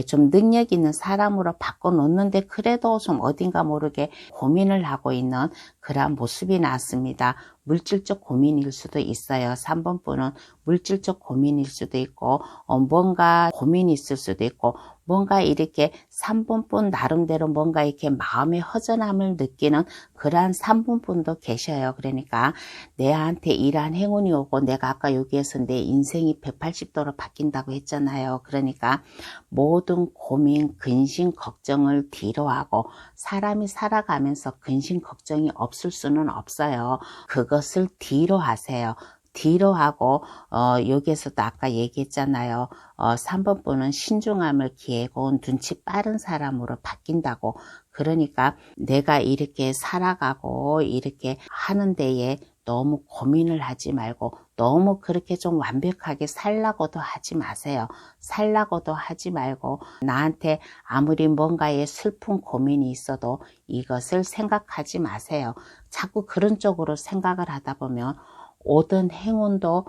좀 능력 있는 사람으로 바꿔놓는데 그래도 좀 어딘가 모르게 고민을 하고 있는 그런 모습이 나왔습니다. 물질적 고민일 수도 있어요. 3번 분은 물질적 고민일 수도 있고 뭔가 고민이 있을 수도 있고, 뭔가 이렇게 3번 분 나름대로 뭔가 이렇게 마음의 허전함을 느끼는 그러한 3번 분도 계셔요. 그러니까 내한테 이러한 행운이 오고, 내가 아까 여기에서 내 인생이 180도로 바뀐다고 했잖아요. 그러니까 모든 고민, 근심, 걱정을 뒤로하고, 사람이 살아가면서 근심, 걱정이 없을 수는 없어요. 그것을 뒤로 하세요. 뒤로 하고 여기에서도 아까 얘기했잖아요. 3번 분은 신중함을 기해고 눈치 빠른 사람으로 바뀐다고. 그러니까 내가 이렇게 살아가고 이렇게 하는 데에 너무 고민을 하지 말고, 너무 그렇게 좀 완벽하게 살라고도 하지 마세요. 살라고도 하지 말고, 나한테 아무리 뭔가에 슬픈 고민이 있어도 이것을 생각하지 마세요. 자꾸 그런 쪽으로 생각을 하다 보면 오던 행운도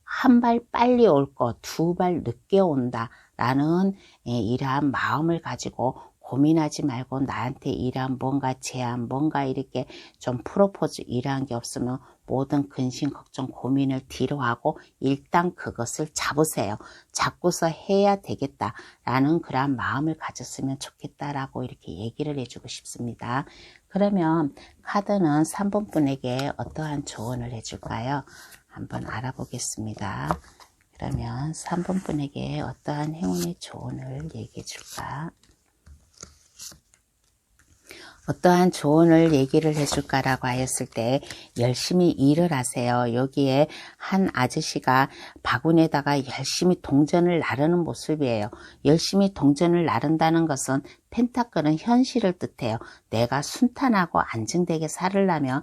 한 발 빨리 올 거, 두 발 늦게 온다 라는 이러한 마음을 가지고 고민하지 말고, 나한테 이러한 뭔가 제안, 뭔가 이렇게 좀 프로포즈 이러한 게 없으면 모든 근심, 걱정, 고민을 뒤로 하고 일단 그것을 잡으세요. 잡고서 해야 되겠다 라는 그러한 마음을 가졌으면 좋겠다라고 이렇게 얘기를 해주고 싶습니다. 그러면 카드는 3번 분에게 어떠한 조언을 해줄까요? 한번 알아보겠습니다. 그러면 3번 분에게 어떠한 행운의 조언을 얘기해 줄까? 어떠한 조언을 얘기를 해줄까라고 하였을 때, 열심히 일을 하세요. 여기에 한 아저씨가 바구니에다가 열심히 동전을 나르는 모습이에요. 열심히 동전을 나른다는 것은 펜타클은 현실을 뜻해요. 내가 순탄하고 안정되게 살으려면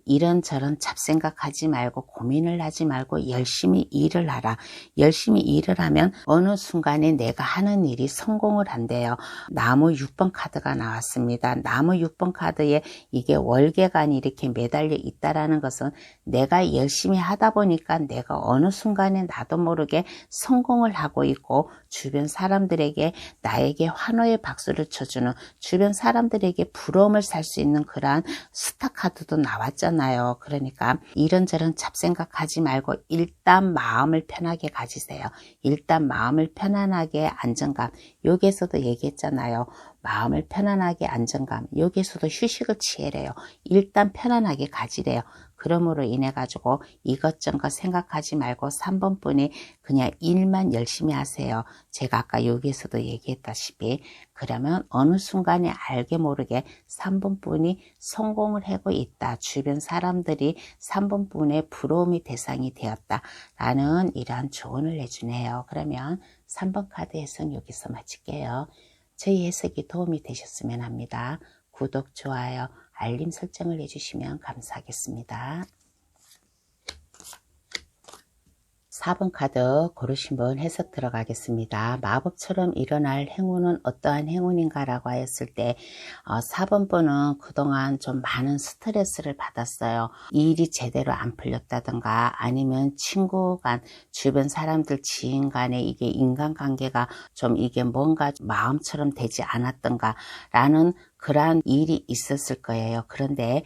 이런저런 잡생각하지 말고 고민을 하지 말고 열심히 일을 하라. 열심히 일을 하면 어느 순간에 내가 하는 일이 성공을 한대요. 나무 6번 카드가 나왔습니다. 나무 6번 카드에 이게 월계관이 이렇게 매달려 있다라는 것은 내가 열심히 하다 보니까 내가 어느 순간에 나도 모르게 성공을 하고 있고, 주변 사람들에게 나에게 환호의 박수를 쳐주는, 주변 사람들에게 부러움을 살 수 있는 그러한 스타 카드도 나왔잖아요. 그러니까 이런저런 잡생각하지 말고 일단 마음을 편하게 가지세요. 일단 마음을 편안하게, 안정감, 여기에서도 얘기했잖아요. 마음을 편안하게, 안정감, 여기에서도 휴식을 취해래요. 일단 편안하게 가지래요. 그러므로 인해 가지고 이것저것 생각하지 말고 3번 분이 그냥 일만 열심히 하세요. 제가 아까 여기에서도 얘기했다시피, 그러면 어느 순간에 알게 모르게 3번 분이 성공을 하고 있다. 주변 사람들이 3번 분의 부러움이 대상이 되었다 라는 이러한 조언을 해주네요. 그러면 3번 카드 해석 여기서 마칠게요. 저희 해석이 도움이 되셨으면 합니다. 구독, 좋아요, 알림 설정을 해주시면 감사하겠습니다. 4번 카드 고르신 분 해석 들어가겠습니다. 마법처럼 일어날 행운은 어떠한 행운인가 라고 하였을 때 4번 분은 그동안 좀 많은 스트레스를 받았어요. 일이 제대로 안 풀렸다든가, 아니면 친구 간, 주변 사람들, 지인 간에 이게 인간관계가 좀 이게 뭔가 마음처럼 되지 않았던가 라는 그러한 일이 있었을 거예요. 그런데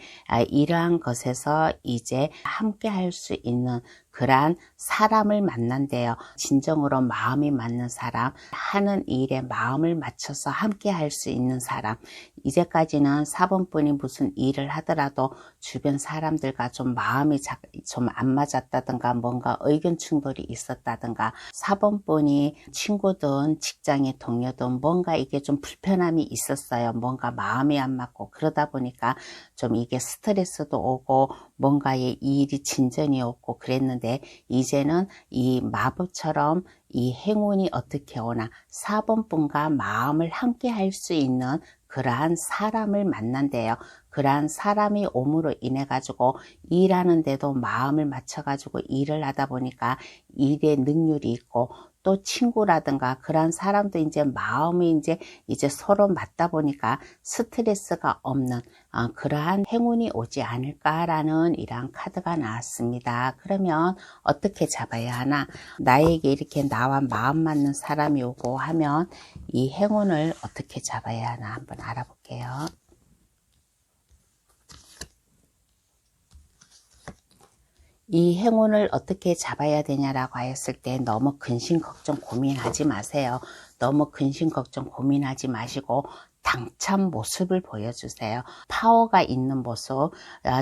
이러한 것에서 이제 함께 할 수 있는 그러한 사람을 만난대요. 진정으로 마음이 맞는 사람, 하는 일에 마음을 맞춰서 함께 할 수 있는 사람. 이제까지는 4번 분이 무슨 일을 하더라도 주변 사람들과 좀 마음이 좀 안 맞았다든가, 뭔가 의견 충돌이 있었다든가, 4번 분이 친구든 직장의 동료든 뭔가 이게 좀 불편함이 있었어요. 뭔가 마음이 안 맞고 그러다 보니까 좀 이게 스트레스도 오고 뭔가의 일이 진전이 없고 그랬는데, 이제는 이 마법처럼 이 행운이 어떻게 오나 4번 분과 마음을 함께 할 수 있는 그러한 사람을 만난대요. 그러한 사람이 옴으로 인해 가지고 일하는데도 마음을 맞춰 가지고 일을 하다 보니까 일에 능률이 있고, 또 친구라든가 그러한 사람도 이제 마음이 이제 서로 맞다 보니까 스트레스가 없는 그러한 행운이 오지 않을까라는 이러한 카드가 나왔습니다. 그러면 어떻게 잡아야 하나? 나에게 이렇게 나와 마음 맞는 사람이 오고 하면 이 행운을 어떻게 잡아야 하나 한번 알아볼게요. 이 행운을 어떻게 잡아야 되냐라고 하였을 때 너무 근심 걱정 고민하지 마세요. 너무 근심 걱정 고민하지 마시고 당찬 모습을 보여주세요. 파워가 있는 모습,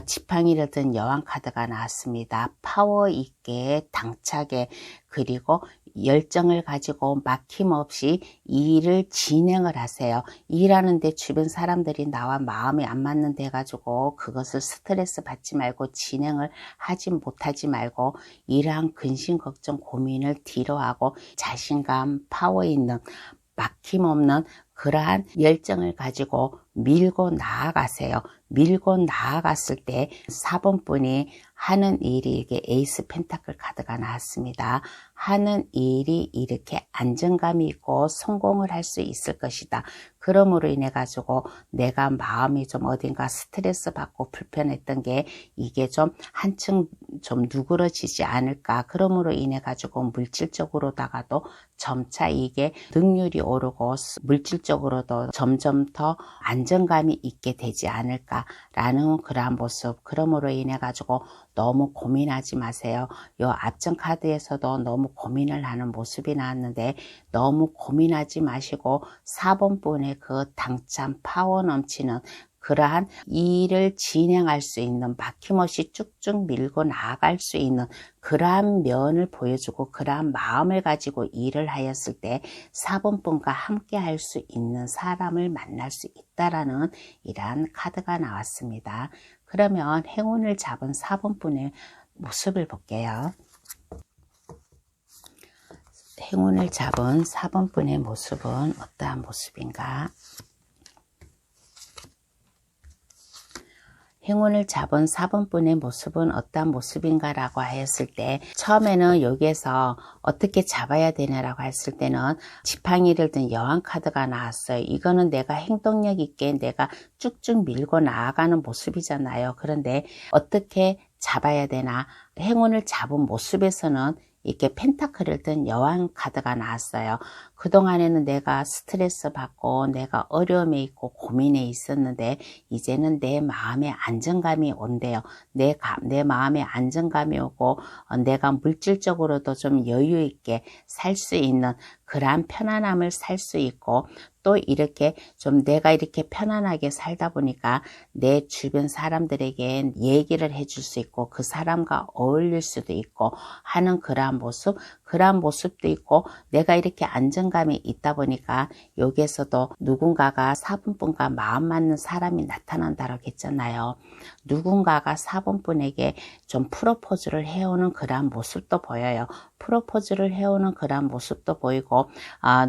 지팡이를 든 여왕 카드가 나왔습니다. 파워 있게 당차게, 그리고 열정을 가지고 막힘없이 일을 진행을 하세요. 일하는데 주변 사람들이 나와 마음이 안 맞는 데 가지고 그것을 스트레스 받지 말고 진행을 못하지 말고 이러한 근심 걱정 고민을 뒤로하고 자신감, 파워 있는 막힘없는 그러한 열정을 가지고 밀고 나아가세요. 밀고 나아갔을 때 4번 분이 하는 일이, 이게 에이스 펜타클 카드가 나왔습니다. 하는 일이 이렇게 안정감이 있고 성공을 할 수 있을 것이다. 그러므로 인해 가지고 내가 마음이 좀 어딘가 스트레스 받고 불편했던 게 이게 좀 한층 좀 누그러지지 않을까. 그러므로 인해 가지고 물질적으로다가도 점차 이게 능률이 오르고 물질적으로도 점점 더 안정감이 있게 되지 않을까라는 그러한 모습. 그러므로 인해 가지고 너무 고민하지 마세요. 요 앞전 카드에서도 너무 고민을 하는 모습이 나왔는데, 너무 고민하지 마시고 4번 분의 그 당찬 파워 넘치는 그러한 일을 진행할 수 있는, 막힘없이 쭉쭉 밀고 나아갈 수 있는 그러한 면을 보여주고 그러한 마음을 가지고 일을 하였을 때 4번 분과 함께 할 수 있는 사람을 만날 수 있다라는 이러한 카드가 나왔습니다. 그러면 행운을 잡은 4번 분의 모습을 볼게요. 행운을 잡은 4번 분의 모습은 어떠한 모습인가? 행운을 잡은 4번 분의 모습은 어떠한 모습인가 라고 하였을 때, 처음에는 여기에서 어떻게 잡아야 되냐라고 했을 때는 지팡이를 든 여왕 카드가 나왔어요. 이거는 내가 행동력 있게 내가 쭉쭉 밀고 나아가는 모습이잖아요. 그런데 어떻게 잡아야 되나? 행운을 잡은 모습에서는 이렇게 펜타클을 든 여왕 카드가 나왔어요. 그동안에는 내가 스트레스 받고 내가 어려움에 있고 고민에 있었는데 이제는 내 마음에 안정감이 온대요. 내 마음에 안정감이 오고 내가 물질적으로도 좀 여유 있게 살 수 있는 그러한 편안함을 살 수 있고, 또 이렇게 좀 내가 이렇게 편안하게 살다 보니까 내 주변 사람들에게 얘기를 해줄 수 있고 그 사람과 어울릴 수도 있고 하는 그러한 모습도 있고, 내가 이렇게 안정감이 있다 보니까 여기에서도 누군가가 4번 분과 마음 맞는 사람이 나타난다라고 했잖아요. 누군가가 4번 분에게 좀 프로포즈를 해오는 그러한 모습도 보여요. 프로포즈를 해오는 그러한 모습도 보이고,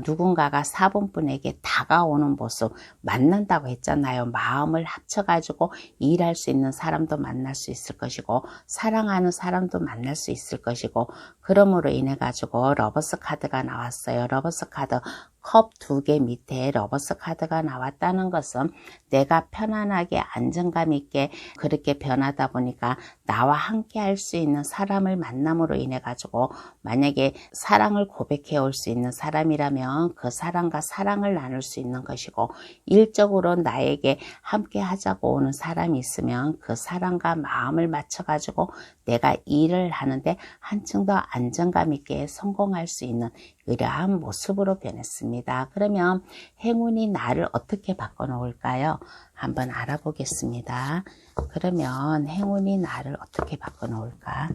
누군가가 4번 분에게 다가오는 모습, 만난다고 했잖아요. 마음을 합쳐가지고 일할 수 있는 사람도 만날 수 있을 것이고 사랑하는 사람도 만날 수 있을 것이고, 그러므로 인해 가지고 러버스 카드가 나왔어요. 러버스 카드, 컵 2개 밑에 러버스 카드가 나왔다는 것은 내가 편안하게 안정감 있게 그렇게 변하다 보니까 나와 함께 할 수 있는 사람을 만남으로 인해 가지고, 만약에 사랑을 고백해 올 수 있는 사람이라면 그 사람과 사랑을 나눌 수 있는 것이고, 일적으로 나에게 함께 하자고 오는 사람이 있으면 그 사람과 마음을 맞춰 가지고 내가 일을 하는데 한층 더 안정감 있게 성공할 수 있는 이러한 모습으로 변했습니다. 그러면 행운이 나를 어떻게 바꿔놓을까요? 한번 알아보겠습니다. 그러면 행운이 나를 어떻게 바꿔놓을까?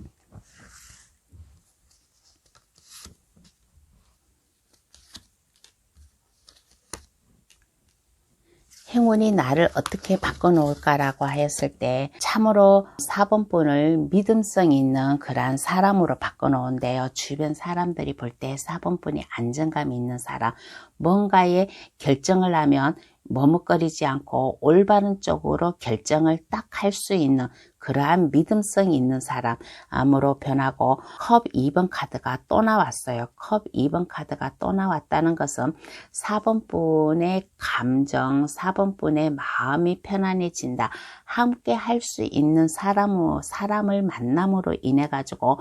행운이 나를 어떻게 바꿔놓을까라고 하였을 때 참으로 4번 분을 믿음성 있는 그러한 사람으로 바꿔놓은데요. 주변 사람들이 볼 때 4번 분이 안정감 있는 사람, 뭔가에 결정을 하면 머뭇거리지 않고 올바른 쪽으로 결정을 딱 할 수 있는 그러한 믿음성 있는 사람으로 변하고, 컵 2번 카드가 또 나왔어요. 컵 2번 카드가 또 나왔다는 것은 4번 분의 감정, 4번 분의 마음이 편안해진다. 함께 할 수 있는 사람을 만남으로 인해 가지고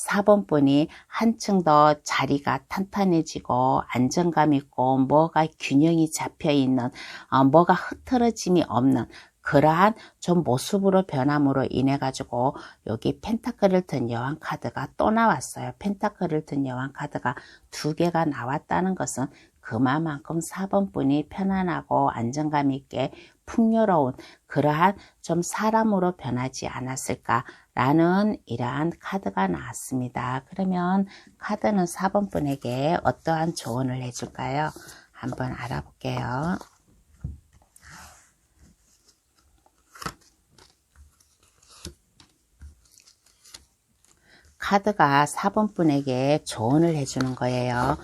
4번 분이 한층 더 자리가 탄탄해지고 안정감 있고 뭐가 균형이 잡혀 있는, 뭐가 흐트러짐이 없는 그러한 좀 모습으로 변함으로 인해 가지고 여기 펜타클을 든 여왕 카드가 또 나왔어요. 펜타클을 든 여왕 카드가 2개가 나왔다는 것은 그만큼 4번 분이 편안하고 안정감 있게 풍요로운 그러한 좀 사람으로 변하지 않았을까라는 이러한 카드가 나왔습니다. 그러면 카드는 4번 분에게 어떠한 조언을 해줄까요? 한번 알아볼게요. 카드가 4번 분에게 조언을 해주는 거예요.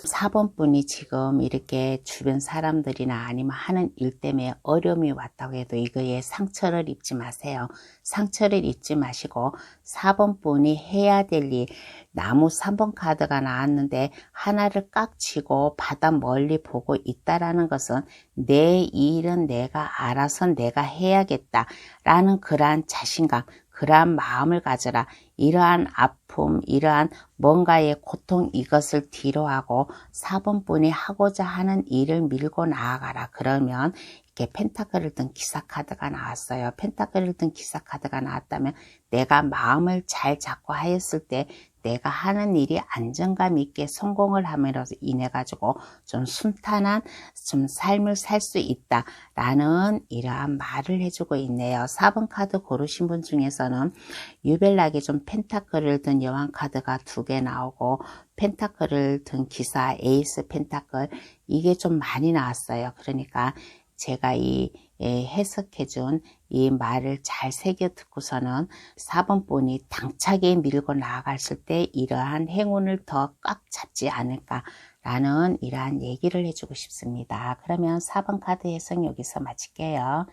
4번 분이 지금 이렇게 주변 사람들이나 아니면 하는 일 때문에 어려움이 왔다고 해도 이거에 상처를 입지 마세요. 상처를 입지 마시고 4번 분이 해야 될 일, 나무 3번 카드가 나왔는데 하나를 깍치고 바다 멀리 보고 있다라는 것은 내 일은 내가 알아서 내가 해야겠다라는 그러한 자신감, 그러한 마음을 가져라. 이러한 아픔, 이러한 뭔가의 고통, 이것을 뒤로하고 4번 분이 하고자 하는 일을 밀고 나아가라. 그러면 이렇게 펜타클을 든 기사 카드가 나왔어요. 펜타클을 든 기사 카드가 나왔다면 내가 마음을 잘 잡고 하였을 때 내가 하는 일이 안정감 있게 성공을 함으로 인해 가지고 좀 순탄한 좀 삶을 살 수 있다라는 이러한 말을 해주고 있네요. 4번 카드 고르신 분 중에서는 유별나게 좀 펜타클을 든 여왕 카드가 2개 나오고 펜타클을 든 기사 에이스 펜타클, 이게 좀 많이 나왔어요. 그러니까 제가 이 해석해준 이 말을 잘 새겨 듣고서는 4번 분이 당차게 밀고 나아갔을 때 이러한 행운을 더 꽉 잡지 않을까라는 이러한 얘기를 해주고 싶습니다. 그러면 4번 카드 해석 여기서 마칠게요.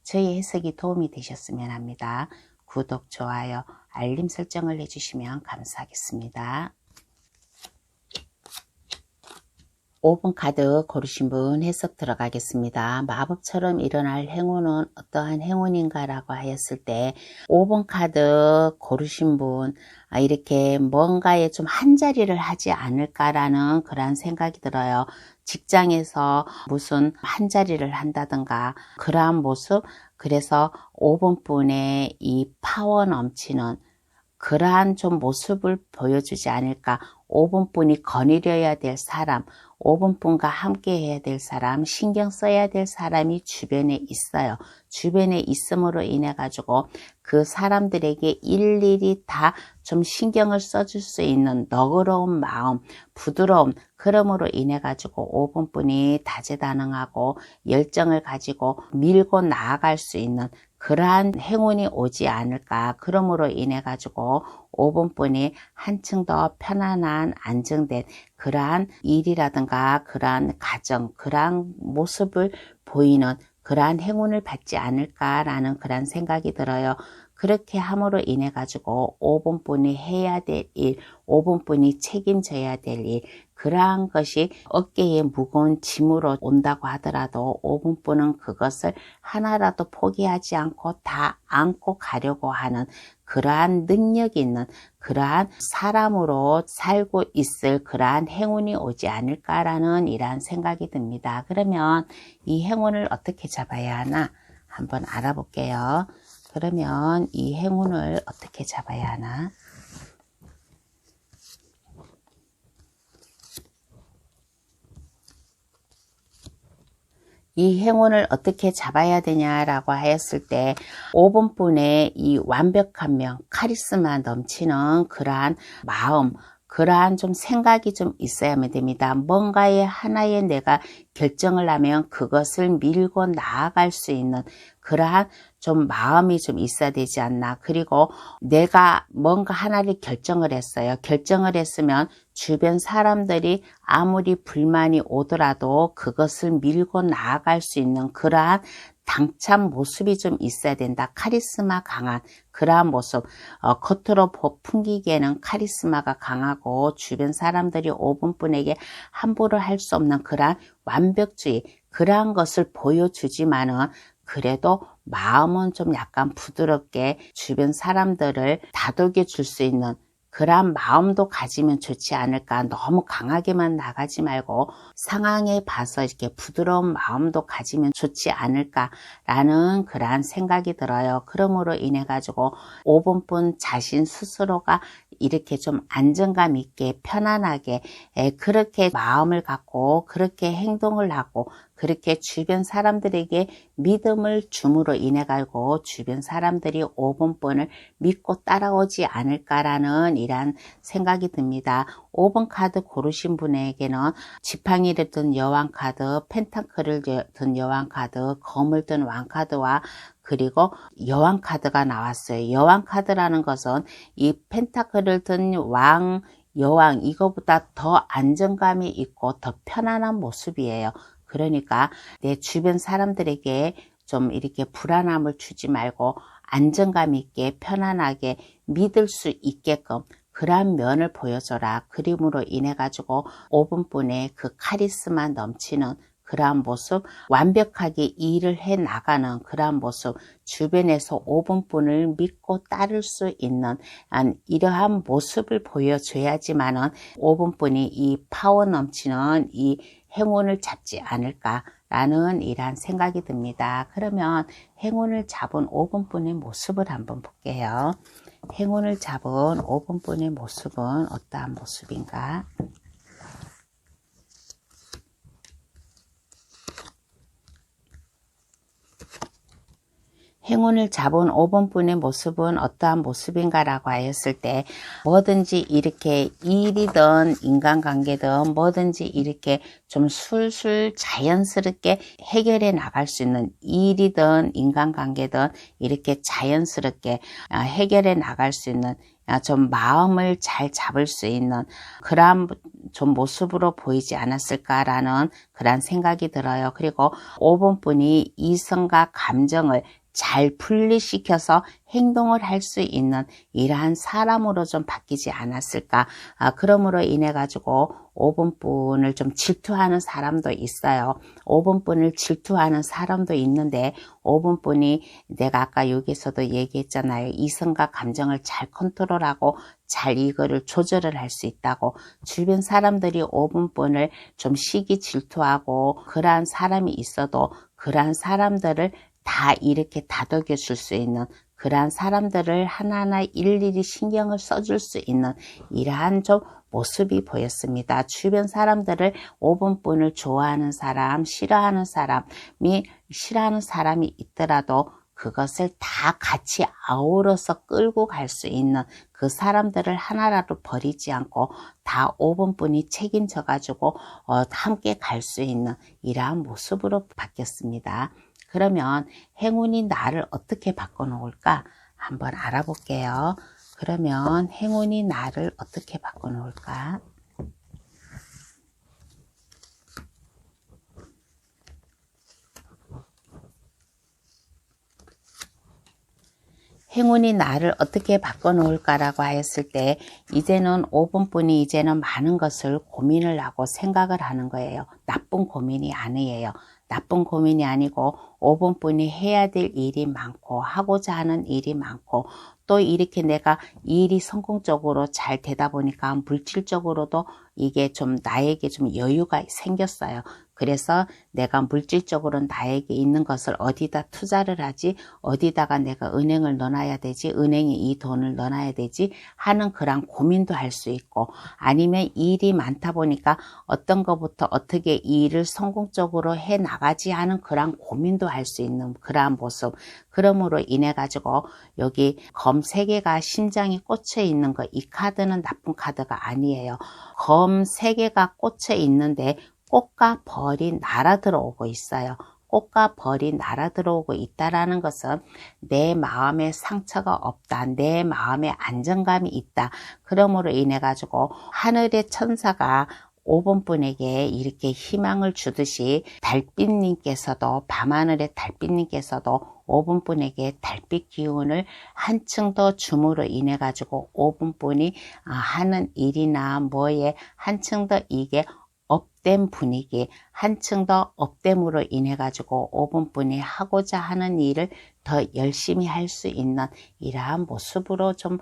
저희 해석이 도움이 되셨으면 합니다. 구독, 좋아요, 알림 설정을 해주시면 감사하겠습니다. 5번 카드 고르신 분 해석 들어가겠습니다. 마법처럼 일어날 행운은 어떠한 행운인가 라고 하였을 때 5번 카드 고르신 분, 이렇게 뭔가에 좀 한자리를 하지 않을까라는 그런 생각이 들어요. 직장에서 무슨 한자리를 한다든가 그러한 모습, 그래서 5번 분의 이 파워 넘치는 그러한 좀 모습을 보여주지 않을까. 5번 분이 거느려야 될 사람, 5번 분과 함께 해야 될 사람, 신경 써야 될 사람이 주변에 있어요. 주변에 있음으로 인해 가지고 그 사람들에게 일일이 다 좀 신경을 써줄 수 있는 너그러운 마음, 부드러움, 그러므로 인해 가지고 5번 분이 다재다능하고 열정을 가지고 밀고 나아갈 수 있는 그러한 행운이 오지 않을까. 그러므로 인해 가지고 5번 분이 한층 더 편안한 안정된 그러한 일이라든가 그러한 가정, 그러한 모습을 보이는 그러한 행운을 받지 않을까라는 그런 생각이 들어요. 그렇게 함으로 인해 가지고 5번 분이 해야 될 일, 5번 분이 책임져야 될 일, 그러한 것이 어깨에 무거운 짐으로 온다고 하더라도 5번 분은 그것을 하나라도 포기하지 않고 다 안고 가려고 하는 그러한 능력이 있는 그러한 사람으로 살고 있을 그러한 행운이 오지 않을까라는 이러한 생각이 듭니다. 그러면 이 행운을 어떻게 잡아야 하나 한번 알아볼게요. 그러면 이 행운을 어떻게 잡아야 하나? 이 행운을 어떻게 잡아야 되냐라고 하였을 때 5번 분의 이 완벽한 명, 카리스마 넘치는 그러한 마음, 그러한 좀 생각이 좀 있어야만 됩니다. 뭔가에 하나에 내가 결정을 하면 그것을 밀고 나아갈 수 있는 그러한 좀 마음이 좀 있어야 되지 않나. 그리고 내가 뭔가 하나를 결정을 했어요. 결정을 했으면 주변 사람들이 아무리 불만이 오더라도 그것을 밀고 나아갈 수 있는 그러한 당찬 모습이 좀 있어야 된다. 카리스마 강한 그러한 모습. 겉으로 풍기기에는 카리스마가 강하고 주변 사람들이 5분분에게 함부로 할 수 없는 그러한 완벽주의 그러한 것을 보여주지만은 그래도 마음은 좀 약간 부드럽게 주변 사람들을 다독여 줄 수 있는 그러한 마음도 가지면 좋지 않을까. 너무 강하게만 나가지 말고 상황에 봐서 이렇게 부드러운 마음도 가지면 좋지 않을까라는 그러한 생각이 들어요. 그러므로 인해 가지고 5분분 자신 스스로가 이렇게 좀 안정감 있게 편안하게 그렇게 마음을 갖고 그렇게 행동을 하고 그렇게 주변 사람들에게 믿음을 줌으로 인해 가지고 주변 사람들이 5분분을 믿고 따라오지 않을까라는 이란 생각이 듭니다. 5번 카드 고르신 분에게는 지팡이를 든 여왕 카드, 펜타클을 든 여왕 카드, 검을 든 왕 카드와 그리고 여왕 카드가 나왔어요. 여왕 카드라는 것은 이 펜타클을 든 왕, 여왕 이거보다 더 안정감이 있고 더 편안한 모습이에요. 그러니까 내 주변 사람들에게 좀 이렇게 불안함을 주지 말고 안정감 있게 편안하게 믿을 수 있게끔 그러한 면을 보여줘라. 그림으로 인해 가지고 5분분의 그 카리스마 넘치는 그러한 모습, 완벽하게 일을 해 나가는 그러한 모습, 주변에서 5분분을 믿고 따를 수 있는 이러한 모습을 보여줘야지만은 5분분이 이 파워 넘치는 이 행운을 잡지 않을까라는 이러한 생각이 듭니다. 그러면 행운을 잡은 5분분의 모습을 한번 볼게요. 행운을 잡은 5분분의 모습은 어떠한 모습인가? 행운을 잡은 5번분의 모습은 어떠한 모습인가라고 하였을 때 뭐든지 이렇게 일이든 인간관계든 뭐든지 이렇게 좀 술술 자연스럽게 해결해 나갈 수 있는 일이든 인간관계든 이렇게 자연스럽게 해결해 나갈 수 있는 좀 마음을 잘 잡을 수 있는 그러한 좀 모습으로 보이지 않았을까라는 그런 생각이 들어요. 그리고 5번분이 이성과 감정을 잘 분리시켜서 행동을 할 수 있는 이러한 사람으로 좀 바뀌지 않았을까. 그러므로 인해 가지고 5번분을 좀 질투하는 사람도 있어요. 5번분을 질투하는 사람도 있는데 5번분이 내가 아까 여기서도 얘기했잖아요. 이성과 감정을 잘 컨트롤하고 잘 이거를 조절을 할 수 있다고. 주변 사람들이 5번분을 좀 시기 질투하고 그러한 사람이 있어도 그러한 사람들을 다 이렇게 다독여 줄 수 있는 그러한 사람들을 하나하나 일일이 신경을 써줄 수 있는 이러한 좀 모습이 보였습니다. 주변 사람들을 5번분을 좋아하는 사람, 싫어하는 사람이 있더라도 그것을 다 같이 아우러서 끌고 갈 수 있는 그 사람들을 하나라도 버리지 않고 다 5번분이 책임져 가지고 함께 갈 수 있는 이러한 모습으로 바뀌었습니다. 그러면 행운이 나를 어떻게 바꿔놓을까 한번 알아볼게요. 그러면 행운이 나를 어떻게 바꿔놓을까? 행운이 나를 어떻게 바꿔놓을까라고 하였을 때 이제는 5번분이 이제는 많은 것을 고민을 하고 생각을 하는 거예요. 나쁜 고민이 아니에요. 나쁜 고민이 아니고 5번분이 해야 될 일이 많고 하고자 하는 일이 많고 또 이렇게 내가 일이 성공적으로 잘 되다 보니까 물질적으로도 이게 좀 나에게 좀 여유가 생겼어요. 그래서 내가 물질적으로 나에게 있는 것을 어디다 투자를 하지, 어디다가 내가 은행을 넣어놔야 되지, 은행에 이 돈을 넣어놔야 되지 하는 그런 고민도 할 수 있고, 아니면 일이 많다 보니까 어떤 것부터 어떻게 이 일을 성공적으로 해 나가지 하는 그런 고민도 할 수 있는 그러한 모습. 그러므로 인해 가지고 여기 검 3개가 심장이 꽂혀 있는 거, 이 카드는 나쁜 카드가 아니에요. 검 3개가 꽂혀 있는데 꽃과 벌이 날아 들어오고 있어요. 꽃과 벌이 날아 들어오고 있다라는 것은 내 마음에 상처가 없다, 내 마음에 안정감이 있다. 그러므로 인해 가지고 하늘의 천사가 5번 분에게 이렇게 희망을 주듯이 달빛님께서도, 밤하늘의 달빛님께서도 5번 분에게 달빛 기운을 한층 더 줌으로 인해 가지고 5번 분이 하는 일이나 뭐에 한층 더 이게 업된 분위기, 한층 더 업됨으로 인해 가지고 5번 분이 하고자 하는 일을 더 열심히 할 수 있는 이러한 모습으로 좀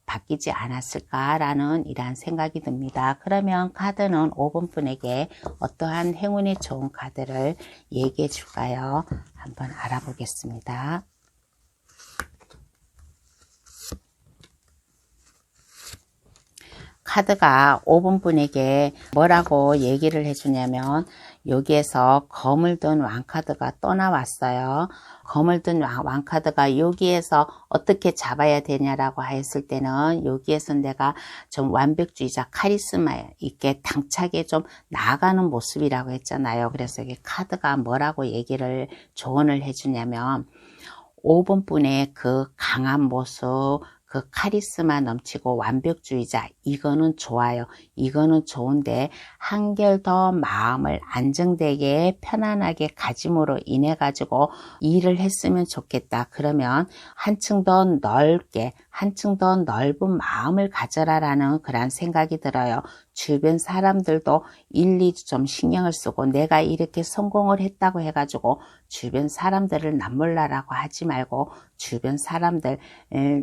바뀌지 않았을까라는 이러한 생각이 듭니다. 그러면 카드는 5번 분에게 어떠한 행운이 좋은 카드를 얘기해 줄까요? 한번 알아보겠습니다. 카드가 5번 분에게 뭐라고 얘기를 해주냐면, 여기에서 검을 든 왕카드가 또 나왔어요. 검을 든 왕카드가 여기에서 어떻게 잡아야 되냐라고 했을 때는, 여기에서 내가 좀 완벽주의자, 카리스마 있게 당차게 좀 나아가는 모습이라고 했잖아요. 그래서 여기 카드가 뭐라고 얘기를 조언을 해주냐면, 5번 분의 그 강한 모습, 그 카리스마 넘치고 완벽주의자, 이거는 좋아요. 이거는 좋은데 한결 더 마음을 안정되게 편안하게 가짐으로 인해 가지고 일을 했으면 좋겠다. 그러면 한층 더 넓게, 한층 더 넓은 마음을 가져라라는 그런 생각이 들어요. 주변 사람들도 일일이 좀 신경을 쓰고, 내가 이렇게 성공을 했다고 해가지고 주변 사람들을 남몰라라고 하지 말고, 주변 사람들,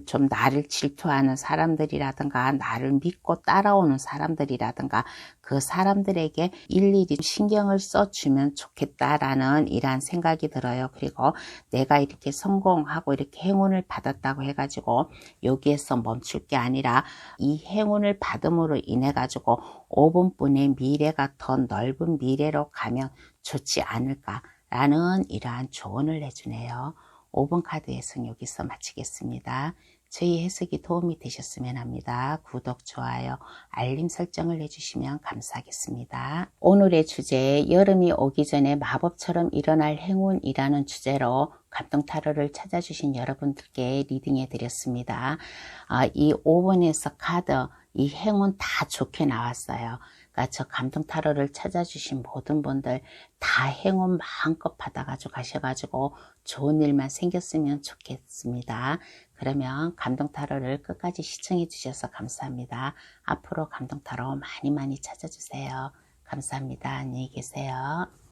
좀 나를 질투하는 사람들이라든가 나를 믿고 따라오는 사람들이라든가 그 사람들에게 일일이 신경을 써주면 좋겠다라는 이러한 생각이 들어요. 그리고 내가 이렇게 성공하고 이렇게 행운을 받았다고 해가지고 여기에서 멈출 게 아니라 이 행운을 받음으로 인해 가지고 5번 분의 미래가 더 넓은 미래로 가면 좋지 않을까라는 이러한 조언을 해주네요. 5번 카드 해석 여기서 마치겠습니다. 저희 해석이 도움이 되셨으면 합니다. 구독, 좋아요, 알림 설정을 해주시면 감사하겠습니다. 오늘의 주제, 여름이 오기 전에 마법처럼 일어날 행운이라는 주제로 감동타로를 찾아주신 여러분들께 리딩해 드렸습니다. 이 5번에서 카드, 이 행운 다 좋게 나왔어요. 그러니까 저 감동타로를 찾아주신 모든 분들 다 행운 마음껏 받아가지고 가셔가지고 좋은 일만 생겼으면 좋겠습니다. 그러면 감동타로를 끝까지 시청해 주셔서 감사합니다. 앞으로 감동타로 많이 찾아주세요. 감사합니다. 안녕히 계세요.